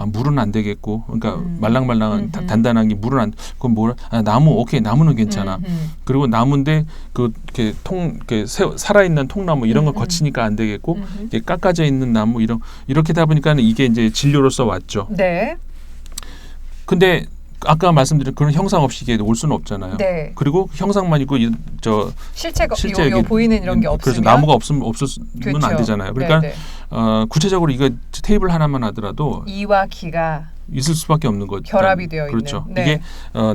물은 안 되겠고 그러니까 말랑말랑한 단단한 게 물은 안 그건 뭐라 나무 오케이 나무는 괜찮아. 그리고 나무인데 이렇게 살아있는 통나무 이런 거 거치니까 안 되겠고 이게 깎아져 있는 나무 이렇게 다 보니까 이게 이제 진료로서 왔죠. 네. 근데 아까 말씀드린 그런 형상 없이 이게 올 수는 없잖아요. 네. 그리고 형상만 있고 실체가 실제 요 보이는 이런 게 그래서 없으면 나무가 없으면 그렇죠. 안 되잖아요. 그러니까 네네. 구체적으로 이거 테이블 하나만 하더라도 이와 기가 있을 수밖에 없는 거죠. 결합이 되어 그렇죠. 있는. 네. 이게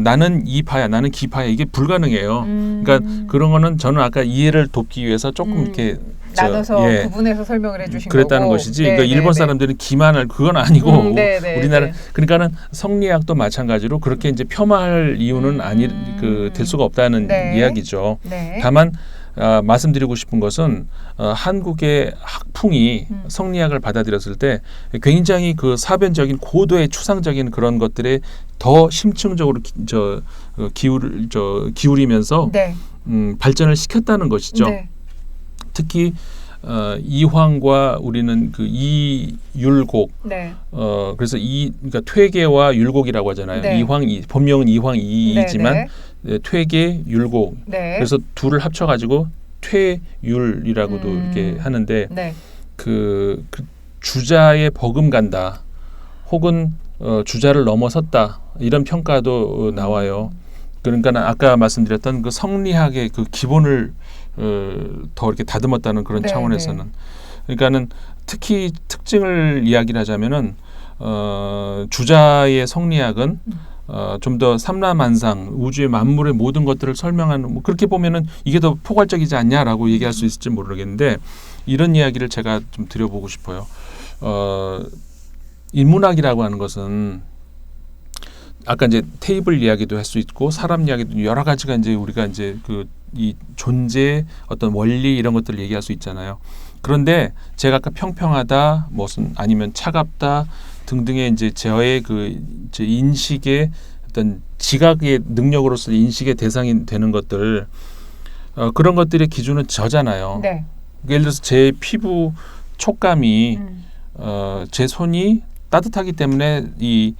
나는 이파야, 나는 기파야 이게 불가능해요. 그러니까 그런 거는 저는 아까 이해를 돕기 위해서 조금 이렇게 나눠서 구분해서 설명을 해주신 그랬다는 거고. 것이지. 그러니까 일본 사람들은 기만할 그건 아니고 우리나라 그러니까는 성리학도 마찬가지로 그렇게 이제 폄하할 이유는 될 수가 없다는 이야기죠. 네. 다만 말씀드리고 싶은 것은 한국의 학풍이 성리학을 받아들였을 때 굉장히 그 사변적인 고도의 추상적인 그런 것들에 더 심층적으로 기울이면서 네. 발전을 시켰다는 것이죠. 네. 특히 이황과 우리는 그 이율곡 네. 그래서 그러니까 퇴계와 율곡이라고 하잖아요. 네. 본명은 이황이지만 퇴계 율곡. 네. 그래서 둘을 합쳐가지고 퇴율이라고도 이렇게 하는데 네. 그 주자의 버금간다 혹은 주자를 넘어섰다 이런 평가도 나와요. 그러니까 아까 말씀드렸던 그 성리학의 그 기본을 더 이렇게 다듬었다는 그런 차원에서는 그러니까는 특히 특징을 이야기를 하자면은 주자의 성리학은 좀 더 삼라만상 우주의 만물의 모든 것들을 설명하는 뭐 그렇게 보면은 이게 더 포괄적이지 않냐라고 얘기할 수 있을지 모르겠는데 이런 이야기를 제가 좀 드려보고 싶어요. 인문학이라고 하는 것은 아까 이제 테이블 이야기도 할 수 있고 사람 이야기도 여러 가지가 이제 우리가 이제 이 존재 어떤 원리 이런 것들을 얘기할 수 있잖아요. 그런데 제가 아까 평평하다 무슨 아니면 차갑다 등등의 이제 저의 제 인식의 어떤 지각의 능력으로서 인식의 대상이 되는 것들 그런 것들의 기준은 저잖아요. 네. 예를 들어서 제 피부 촉감이 제 손이 따뜻하기 때문에 이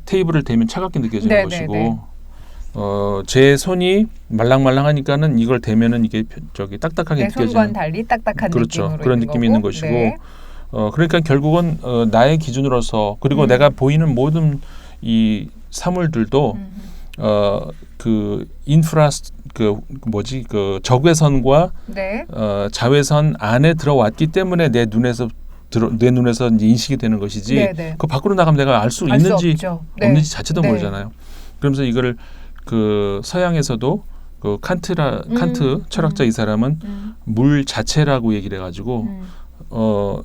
테이블을 대면 차갑게 느껴지는 것이고 제 손이 말랑말랑하니까는 이걸 대면은 이게 저기 딱딱하게 내 느껴지는. 손과는 달리 딱딱한 그렇죠. 느낌으로 그런 있는 느낌이 거고. 있는 것이고. 네. 그러니까 결국은 나의 기준으로서 그리고 내가 보이는 모든 이 사물들도 그 인프라 그 뭐지 그 적외선과 네. 자외선 안에 들어왔기 때문에 내 눈에서 이제 인식이 되는 것이지. 네, 네. 그 밖으로 나가면 내가 알 수 알 수 있는지 없죠. 네. 없는지 자체도 네. 모르잖아요. 그러면서 이거를 그 서양에서도 그 칸트 철학자 이 사람은 물 자체라고 얘기를 해가지고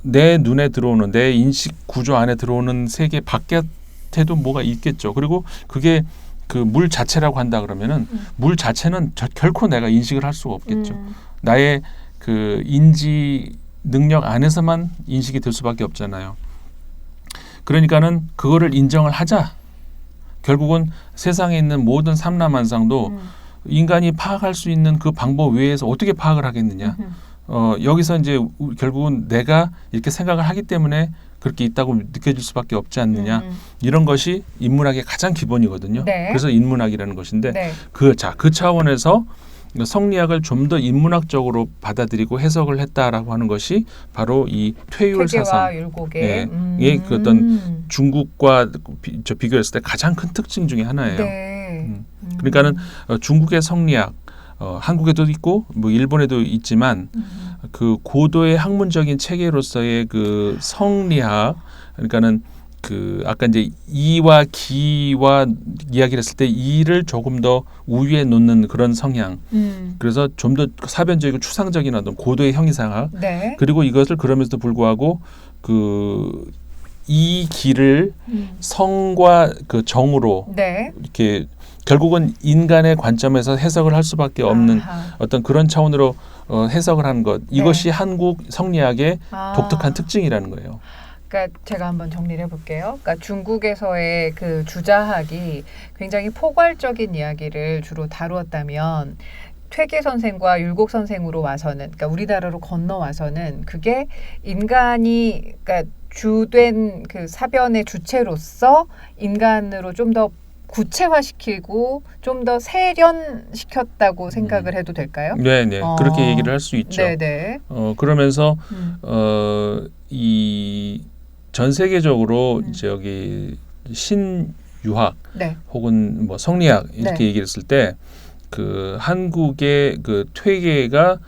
내 눈에 들어오는 내 인식 구조 안에 들어오는 세계 바깥에도 뭐가 있겠죠. 그리고 그게 그 물 자체라고 한다 그러면은 물 자체는 결코 내가 인식을 할 수가 없겠죠. 나의 그 인지 능력 안에서만 인식이 될 수밖에 없잖아요. 그러니까는 그거를 인정을 하자. 결국은 세상에 있는 모든 삼라만상도 인간이 파악할 수 있는 그 방법 외에서 어떻게 파악을 하겠느냐. 여기서 이제 결국은 내가 이렇게 생각을 하기 때문에 그렇게 있다고 느껴질 수밖에 없지 않느냐. 이런 것이 인문학의 가장 기본이거든요. 네. 그래서 인문학이라는 것인데 네. 그 차원에서 성리학을 좀 더 인문학적으로 받아들이고 해석을 했다라고 하는 것이 바로 이 퇴율 퇴계와 사상. 율곡의 그 어떤 중국과 비교했을 때 가장 큰 특징 중에 하나예요. 네. 그러니까는 중국의 성리학, 한국에도 있고 뭐 일본에도 있지만 그 고도의 학문적인 체계로서의 그 성리학, 그러니까는 그 아까 이제 이와 기와 이야기를 했을 때 이를 조금 더 우위에 놓는 그런 성향. 그래서 좀 더 사변적이고 추상적인 어떤 고도의 형이상학. 네. 그리고 이것을 그러면서도 불구하고 그 이 기를 성과 그 정으로 네. 이렇게 결국은 인간의 관점에서 해석을 할 수밖에 없는 아하. 어떤 그런 차원으로 해석을 하는 것. 이것이 한국 성리학의 독특한 특징이라는 거예요. 그러니까 제가 한번 정리를 해볼게요. 그러니까 중국에서의 그 주자학이 굉장히 포괄적인 이야기를 주로 다루었다면 퇴계 선생과 율곡 선생으로 와서는, 그러니까 우리나라로 건너와서는 그게 인간이 그러니까 주된 그 사변의 주체로서 인간으로 좀 더 구체화시키고 좀 더 세련시켰다고 생각을 해도 될까요? 네, 그렇게 얘기를 할 수 있죠. 네네. 그러면서 이 전 세계적으로 이제 여기 신유학 네. 혹은 뭐 성리학 이렇게 네. 얘기를 했을 때 그 한국의 그 퇴계가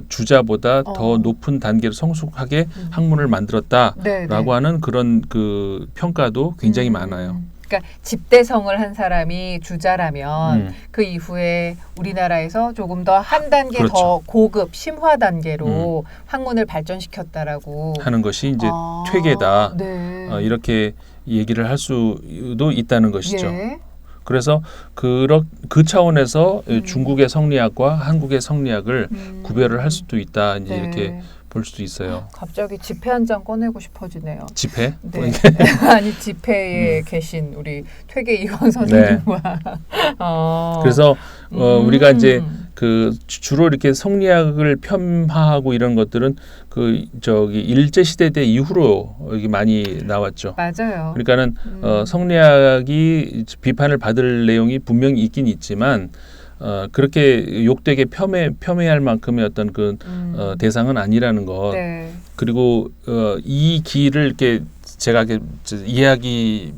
주자보다 더 높은 단계로 성숙하게 학문을 만들었다라고 네네. 하는 그런 그 평가도 굉장히 많아요. 그러니까 집대성을 한 사람이 주자라면 그 이후에 우리나라에서 조금 더 한 단계 그렇죠. 더 고급 심화 단계로 학문을 발전시켰다라고 하는 것이 이제 퇴계다. 네. 이렇게 얘기를 할 수도 있다는 것이죠. 예. 그래서 그 차원에서 중국의 성리학과 한국의 성리학을 구별을 할 수도 있다. 이제 네. 이렇게 볼 수도 있어요. 갑자기 지폐 한 장 꺼내고 싶어지네요. 지폐? 네. 아니 지폐에 계신 우리 퇴계 이황 선생님과 그래서 우리가 이제 그 주로 이렇게 성리학을 폄하하고 이런 것들은 그 저기 일제 시대 때 이후로 이게 많이 나왔죠. 맞아요. 그러니까는 성리학이 비판을 받을 내용이 분명히 있긴 있지만 그렇게 욕되게 폄훼할 만큼의 어떤 그 대상은 아니라는 것. 네. 그리고 이 길을 이렇게 제가 이렇게 이해하기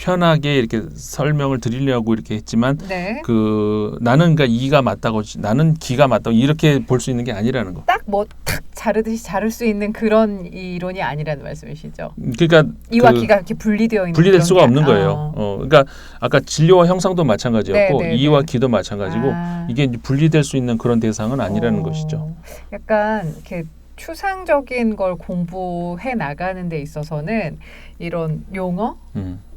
편하게 이렇게 설명을 드리려고 이렇게 했지만 네. 그 나는 그러니까 이가 맞다고 나는 기가 맞다고 이렇게 볼 수 있는 게 아니라는 거. 딱 뭐 탁 자르듯이 자를 수 있는 그런 이론이 아니라는 말씀이시죠. 그러니까 이와 기가 이렇게 분리되어 있는 분리될 그런 수가 게 없는 거예요. 그러니까 아까 진료와 형상도 마찬가지였고 네, 이와 기도 마찬가지고 이게 이제 분리될 수 있는 그런 대상은 아니라는 것이죠. 약간 이렇게 추상적인 걸 공부해 나가는 데 있어서는 이런 용어,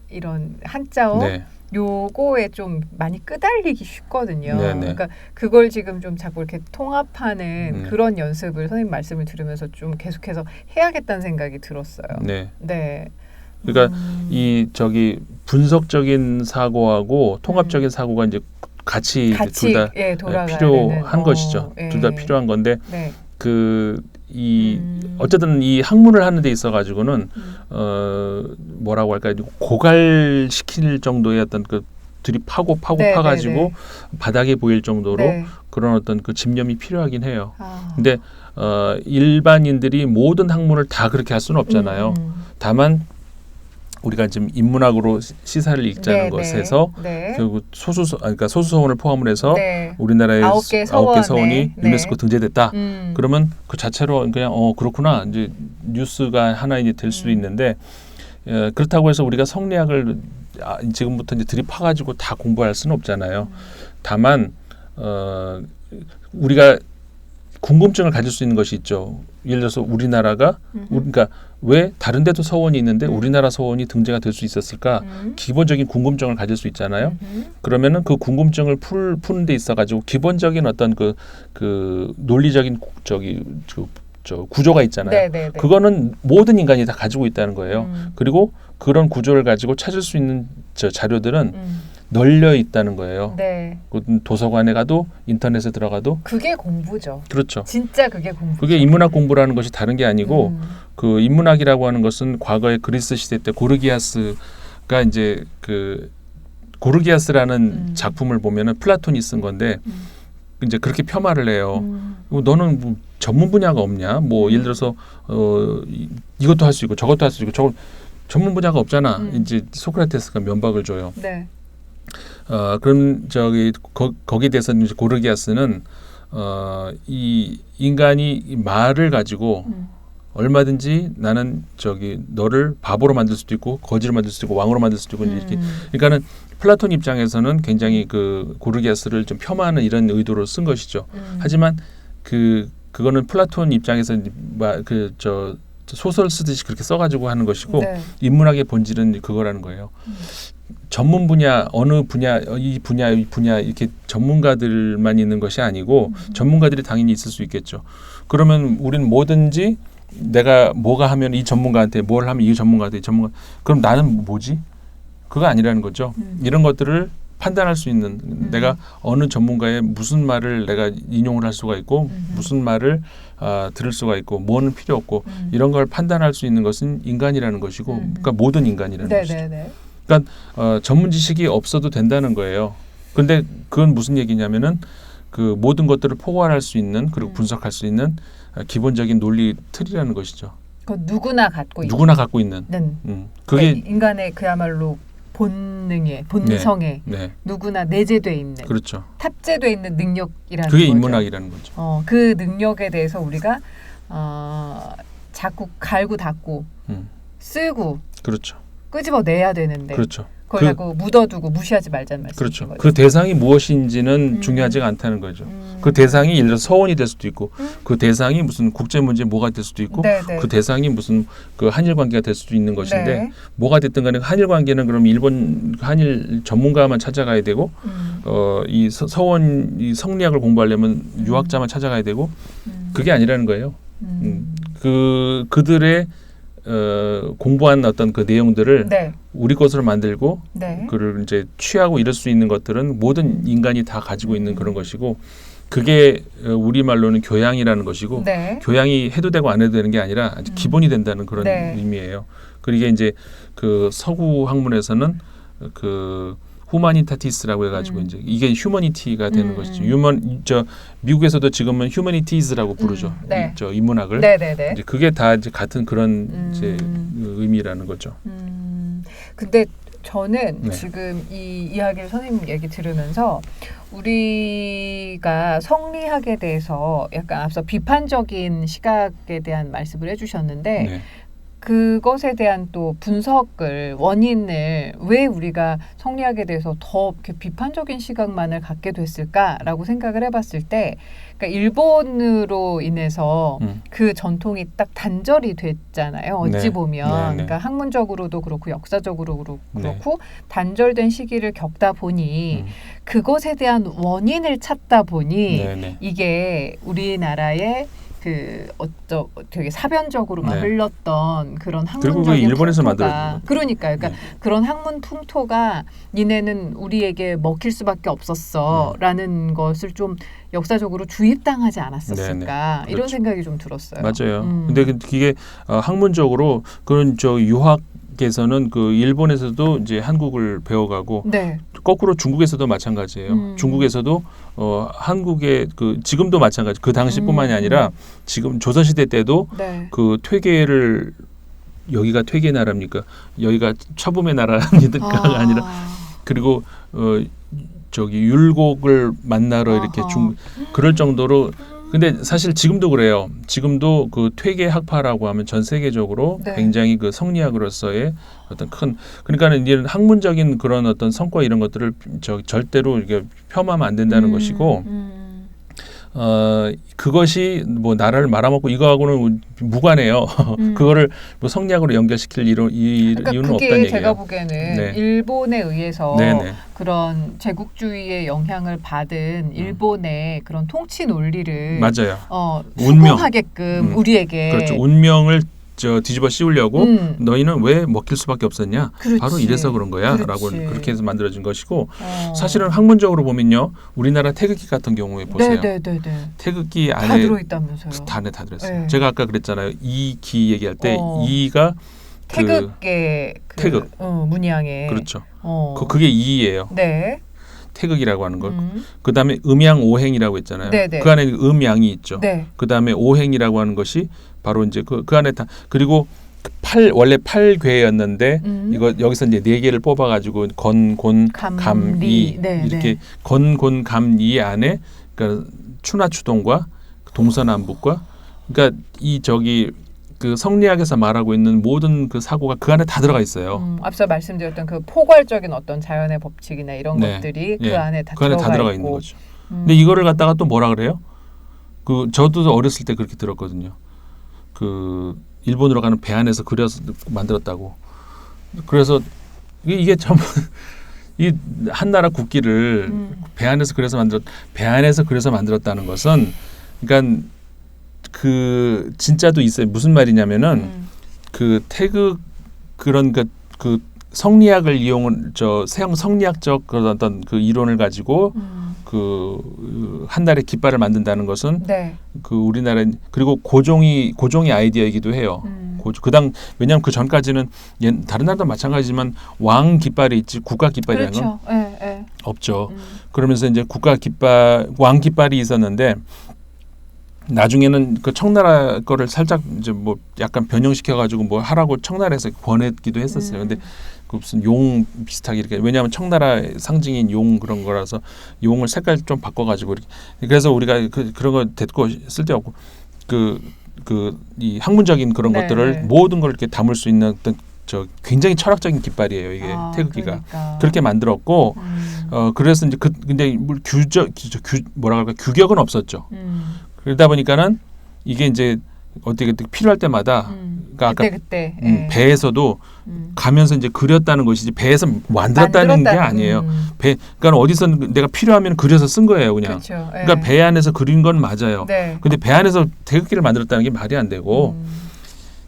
이런 한자어 네. 요거에 좀 많이 끄달리기 쉽거든요. 네네. 그러니까 그걸 지금 좀 자꾸 이렇게 통합하는 그런 연습을 선생님 말씀을 들으면서 좀 계속해서 해야겠다는 생각이 들었어요. 네. 네. 그러니까 이 저기 분석적인 사고하고 통합적인 사고가 이제 같이 둘 다 필요한 것이죠. 예. 둘 다 필요한 건데 네. 어쨌든 이 학문을 하는 데 있어 가지고는 뭐라고 할까요? 고갈시킬 정도의 어떤 그 들이파고 네, 파가지고 네, 네. 바닥에 보일 정도로 네. 그런 어떤 그 집념이 필요하긴 해요. 아. 근데 일반인들이 모든 학문을 다 그렇게 할 수는 없잖아요. 다만 우리가 지금 인문학으로 시사를 읽자는 네, 것에서 네. 결국 그러니까 소수서원을 포함을 해서 네. 우리나라의 9개 9개 서원이 네. 유네스코 등재됐다. 음. 그러면 그 자체로 그냥 그렇구나 이제 뉴스가 하나 이제 될 수도 있는데 그렇다고 해서 우리가 성리학을 지금부터 이제 들이파가지고 다 공부할 수는 없잖아요. 다만 우리가 궁금증을 가질 수 있는 것이 있죠. 예를 들어서 우리나라가 그러니까 왜 다른 데도 서원이 있는데 우리나라 서원이 등재가 될 수 있었을까? 기본적인 궁금증을 가질 수 있잖아요. 그러면은 그 궁금증을 푸는 데 있어 가지고 기본적인 어떤 그 논리적인 구조가 있잖아요. 네, 네, 네. 그거는 모든 인간이 다 가지고 있다는 거예요. 그리고 그런 구조를 가지고 찾을 수 있는 자료들은 널려 있다는 거예요. 네. 도서관에 가도 인터넷에 들어가도 그게 공부죠. 그렇죠. 진짜 그게 공부. 그게 인문학 공부라는 것이 다른 게 아니고 그 인문학이라고 하는 것은 과거에 그리스 시대 때 고르기아스가 이제 그 고르기아스라는 작품을 보면은 플라톤이 쓴 건데 이제 그렇게 폄하를 해요. 너는 뭐 전문 분야가 없냐? 뭐 예를 들어서 이것도 할 수 있고 저것도 할 수 있고 저걸 전문 분야가 없잖아. 이제 소크라테스가 면박을 줘요. 네. 그럼 거기에 대해서는 이제 고르기아스는 이 인간이 이 말을 가지고 얼마든지 나는 너를 바보로 만들 수도 있고 거지로 만들 수도 있고 왕으로 만들 수도 있고 이렇게 그러니까는 플라톤 입장에서는 굉장히 그 고르기아스를 좀 폄하하는 이런 의도로 쓴 것이죠. 하지만 그거는 플라톤 입장에서 소설 쓰듯이 그렇게 써가지고 하는 것이고 네. 인문학의 본질은 그거라는 거예요. 전문 분야 어느 분야 이 분야 이렇게 전문가들만 있는 것이 아니고 전문가들이 당연히 있을 수 있겠죠. 그러면 우리는 뭐든지 내가 뭐가 하면 이 전문가한테 뭘 하면 이 전문가한테 이 전문가 그럼 나는 뭐지? 그거 아니라는 거죠. 이런 것들을 판단할 수 있는 내가 어느 전문가의 무슨 말을 내가 인용을 할 수가 있고 무슨 말을 들을 수가 있고 뭐는 필요 없고 이런 걸 판단할 수 있는 것은 인간이라는 것이고 그러니까 모든 인간이라는 것이죠. 그러니까 전문 지식이 없어도 된다는 거예요. 근데 그건 무슨 얘기냐면은 그 모든 것들을 포괄할 수 있는 그리고 분석할 수 있는 기본적인 논리 틀이라는 것이죠. 그 누구나 갖고 있는. 그게 인간의 그야말로 본능에 본성에 네. 누구나 내재돼 있는 그렇죠. 탑재돼 있는 능력이라는 그게 거죠. 인문학이라는 거죠. 그 능력에 대해서 우리가 자꾸 갈고 닦고 쓰고 그렇죠. 끄집어내야 되는데 그렇죠. 그걸 자꾸 묻어두고 무시하지 말자는 말씀이신 그렇죠. 거죠. 그 대상이 무엇인지는 중요하지가 않다는 거죠. 그 대상이 예를 들어서 서원이 될 수도 있고 그 대상이 무슨 국제 문제 뭐가 될 수도 있고 네네. 그 대상이 무슨 그 한일 관계가 될 수도 있는 것인데 네. 뭐가 됐든 간에 한일 관계는 그럼 일본 한일 전문가만 찾아가야 되고 이 서원 이 성리학을 공부하려면 유학자만 찾아가야 되고 그게 아니라는 거예요. 그들의 공부한 어떤 그 내용들을 네. 우리 것으로 만들고 네. 그를 이제 취하고 이럴 수 있는 것들은 모든 인간이 다 가지고 있는 그런 것이고 그게 우리말로는 교양이라는 것이고 네. 교양이 해도 되고 안 해도 되는 게 아니라 아주 기본이 된다는 그런 네. 의미예요. 그리고 이제 그 서구 학문에서는 그 후마니타티스라고 해가지고 이제 이게 휴머니티가 되는 것이죠. 미국에서도 지금은 휴머니티즈라고 부르죠. 네. 인문학을. 네네네. 이제 그게 다 이제 같은 그런 이제 의미라는 거죠. 근데 저는 네. 지금 이 이야기를 선생님 얘기 들으면서 우리가 성리학에 대해서 약간 앞서 비판적인 시각에 대한 말씀을 해주셨는데 네. 그것에 대한 또 분석을 원인을 왜 우리가 성리학에 대해서 더 이렇게 비판적인 시각만을 갖게 됐을까라고 생각을 해봤을 때 그러니까 일본으로 인해서 그 전통이 딱 단절이 됐잖아요. 어찌 네. 보면 네, 네. 그러니까 학문적으로도 그렇고 역사적으로도 네. 그렇고 단절된 시기를 겪다 보니 그것에 대한 원인을 찾다 보니 네, 네. 이게 우리나라의 되게 사변적으로만 네. 흘렀던 그런 그리고 학문적인 그게 일본에서 풍토가 만들어진 그러니까요. 그러니까 네. 그런 학문 풍토가 니네는 우리에게 먹힐 수밖에 없었어라는 것을 좀 역사적으로 주입당하지 않았었을까 네, 네. 이런 그렇죠. 생각이 좀 들었어요. 맞아요. 근데 그게 학문적으로 그런 유학에서는 그 일본에서도 이제 한국을 배워가고 네. 거꾸로 중국에서도 마찬가지예요. 중국에서도 한국의 그 지금도 마찬가지. 그 당시뿐만이 아니라 지금 조선시대 때도 네. 그 퇴계를 여기가 퇴계 나라입니까? 여기가 처분의 나라입니까? 아니라 그리고 저기 율곡을 만나러 이렇게 그럴 정도로. 근데 사실 지금도 그래요. 지금도 그 퇴계 학파라고 하면 전 세계적으로 네. 굉장히 그 성리학으로서의 어떤 큰 그러니까는 이런 학문적인 그런 어떤 성과 이런 것들을 절대로 이렇게 폄하하면 안 된다는 것이고 그것이 뭐 나라를 말아먹고 이거하고는 무관해요. 그거를 뭐 성리학으로 연결시킬 그러니까 이유는 그게 없다는 제가 얘기예요. 보기에는 네. 일본에 의해서 네네. 그런 제국주의의 영향을 받은 일본의 그런 통치 논리를 맞아요. 운명. 수긍하게끔 우리에게 그렇죠. 운명을 뒤집어 씌우려고 너희는 왜 먹힐 수밖에 없었냐? 그렇지. 바로 이래서 그런 거야. 그렇지. 라고 그렇게 해서 만들어진 것이고 사실은 학문적으로 보면요. 우리나라 태극기 같은 경우에 보세요. 네네네네. 태극기 안에 다 들어있다면서요. 다 들었어요. 네. 제가 아까 그랬잖아요. 이기 얘기할 때 이가 태극의 태극. 문양에 그렇죠. 그게 이예요. 네. 태극이라고 하는 걸. 그다음에 음양오행이라고 했잖아요. 네네. 그 안에 음양이 있죠. 네. 그다음에 오행이라고 하는 것이 바로 이제 그 안에 다 그리고 원래 8괴였는데 이거 여기서 이제 4개를 뽑아 가지고 건곤감이 네, 이렇게 네. 건곤감이 안에 그러니까 추나추동과 동서남북과 그러니까 그 성리학에서 말하고 있는 모든 그 사고가 그 안에 다 들어가 있어요. 앞서 말씀드렸던 그 포괄적인 어떤 자연의 법칙이나 이런 네. 것들이 예. 그 안에 다 그 안에 다 들어가 있고. 있는 거죠. 근데 이거를 갖다가 또 뭐라 그래요? 그 저도 어렸을 때 그렇게 들었거든요. 그 일본으로 가는 배 안에서 그려서 만들었다고. 그래서 이게 전부 이 한나라 국기를 배 안에서 그려서 만들었다는 것은 그러니까 그 진짜도 있어요. 무슨 말이냐면은 그 태극 그런 그 성리학을 이용한 서양 성리학적 그런 어떤 그 이론을 가지고 그 한나라의 깃발을 만든다는 것은 네. 그 우리나라 그리고 고종이 아이디어이기도 해요. 왜냐하면 그 전까지는 다른 나라도 마찬가지지만 왕 깃발이 있지 국가 깃발이라는 그렇죠. 건 네. 없죠. 그러면서 이제 왕 깃발이 있었는데 나중에는 그 청나라 거를 살짝 이제 뭐 약간 변형시켜 가지고 뭐 하라고 청나라에서 권했기도 했었어요. 근데 그 무슨 용 비슷하게 이렇게 왜냐하면 청나라 상징인 용 그런 거라서 용을 색깔 좀 바꿔 가지고 이렇게 그래서 우리가 그런 거 됐고 쓸데없고 이 학문적인 그런 네, 것들을 네. 모든 걸 이렇게 담을 수 있는 어떤 굉장히 철학적인 깃발이에요. 이게 태극기가 그러니까. 그렇게 만들었고 그래서 이제 근데 뭐라 그럴까 규격은 없었죠. 그러다 보니까는 이게 이제 어떻게 필요할 때마다 그러니까 아까 그때 배에서도 가면서 이제 그렸다는 것이지 배에서 만들었다는 게 아니에요. 그러니까 어디서 내가 필요하면 그려서 쓴 거예요, 그냥. 그렇죠. 그러니까 배 안에서 그린 건 맞아요. 네. 근데 배 안에서 태극기를 만들었다는 게 말이 안 되고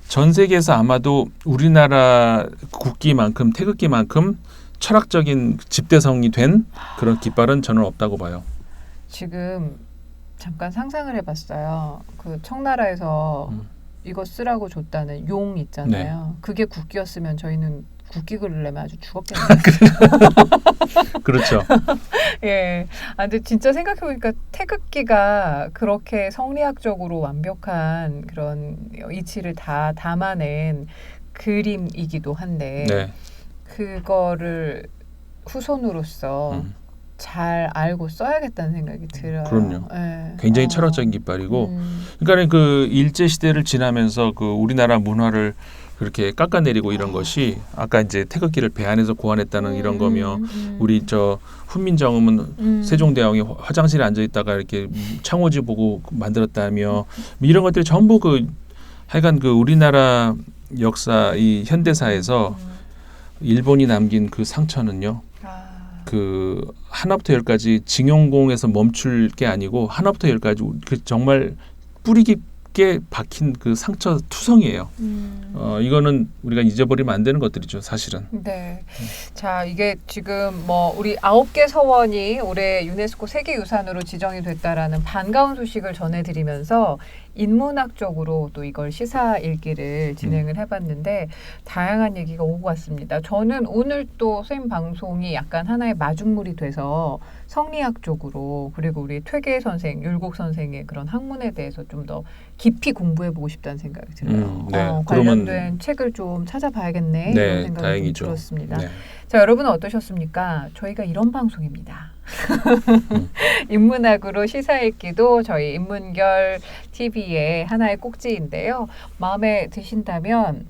전 세계에서 아마도 우리나라 국기만큼 태극기만큼 철학적인 집대성이 된 그런 깃발은 저는 없다고 봐요. 지금 잠깐 상상을 해봤어요. 그 청나라에서 이거 쓰라고 줬다는 용 있잖아요. 네. 그게 국기였으면 저희는 국기 그리려면 아주 죽었겠네요. 그렇죠. 예. 근데 진짜 생각해보니까 태극기가 그렇게 성리학적으로 완벽한 그런 이치를 다 담아낸 그림이기도 한데 네. 그거를 후손으로서 잘 알고 써야겠다는 생각이 들어요. 그럼요. 예. 굉장히 철학적인 깃발이고, 그러니까 그 일제 시대를 지나면서 그 우리나라 문화를 그렇게 깎아내리고 이런 것이 아까 이제 태극기를 배 안에서 고안했다는 이런 거며, 우리 훈민정음은 세종대왕이 화장실에 앉아 있다가 이렇게 창호지 보고 만들었다며, 이런 것들이 전부 하여간 우리나라 역사 이 현대사에서 일본이 남긴 그 상처는요. 그 하나부터 열까지 징용공에서 멈출 게 아니고 하나부터 열까지 정말 뿌리 깊게 박힌 그 상처 투성이에요. 이거는 우리가 잊어버리면 안 되는 것들이죠, 사실은. 네. 자, 이게 지금 우리 9개 서원이 올해 유네스코 세계유산으로 지정이 됐다라는 반가운 소식을 전해드리면서 인문학적으로 또 이걸 시사 읽기를 진행을 해봤는데 다양한 얘기가 오고 갔습니다. 저는 오늘 또 선생님 방송이 약간 하나의 마중물이 돼서 성리학 쪽으로 그리고 우리 퇴계 선생, 율곡 선생의 그런 학문에 대해서 좀 더 깊이 공부해보고 싶다는 생각이 들어요. 네. 관련된 그러면 책을 좀 찾아봐야겠네 네, 이런 생각이 다행이죠. 좀 들었습니다. 네. 자, 여러분은 어떠셨습니까? 저희가 이런 방송입니다. 인문학으로 시사 읽기도 저희 인문결 TV의 하나의 꼭지인데요. 마음에 드신다면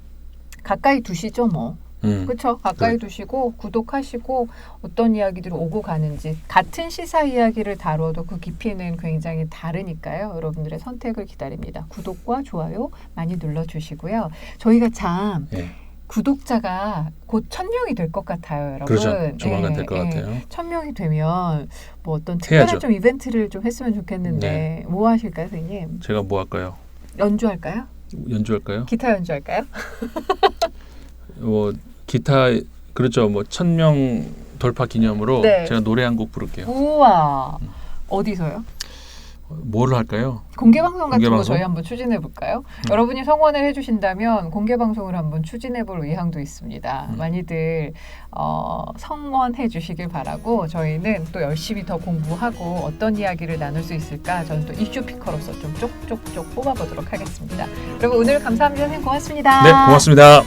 가까이 두시죠, 뭐. 그렇죠. 가까이 두시고 구독하시고 어떤 이야기들이 오고 가는지 같은 시사 이야기를 다뤄도 그 깊이는 굉장히 다르니까요. 여러분들의 선택을 기다립니다. 구독과 좋아요 많이 눌러주시고요. 저희가 참 네. 구독자가 곧 1000명이 될 것 같아요, 여러분. 그렇죠. 조만간 될 것 같아요. 1000명이 되면 뭐 어떤 특별한 해야죠. 좀 이벤트를 좀 했으면 좋겠는데 네. 뭐 하실까요, 선생님? 제가 뭐 할까요? 연주할까요? 연주할까요? 기타 연주할까요? 기타 그렇죠. 1000명 돌파 기념으로 네. 제가 노래 한 곡 부를게요. 우와. 어디서요? 뭘 할까요? 공개 방송 같은 거 공개방송? 저희 한번 추진해 볼까요? 여러분이 성원을 해주신다면 공개 방송을 한번 추진해 볼 의향도 있습니다. 많이들 성원해 주시길 바라고 저희는 또 열심히 더 공부하고 어떤 이야기를 나눌 수 있을까 저는 또 이슈 피커로서 좀 쪽쪽쪽 뽑아보도록 하겠습니다. 여러분 오늘 감사합니다. 선생님 고맙습니다. 네, 고맙습니다.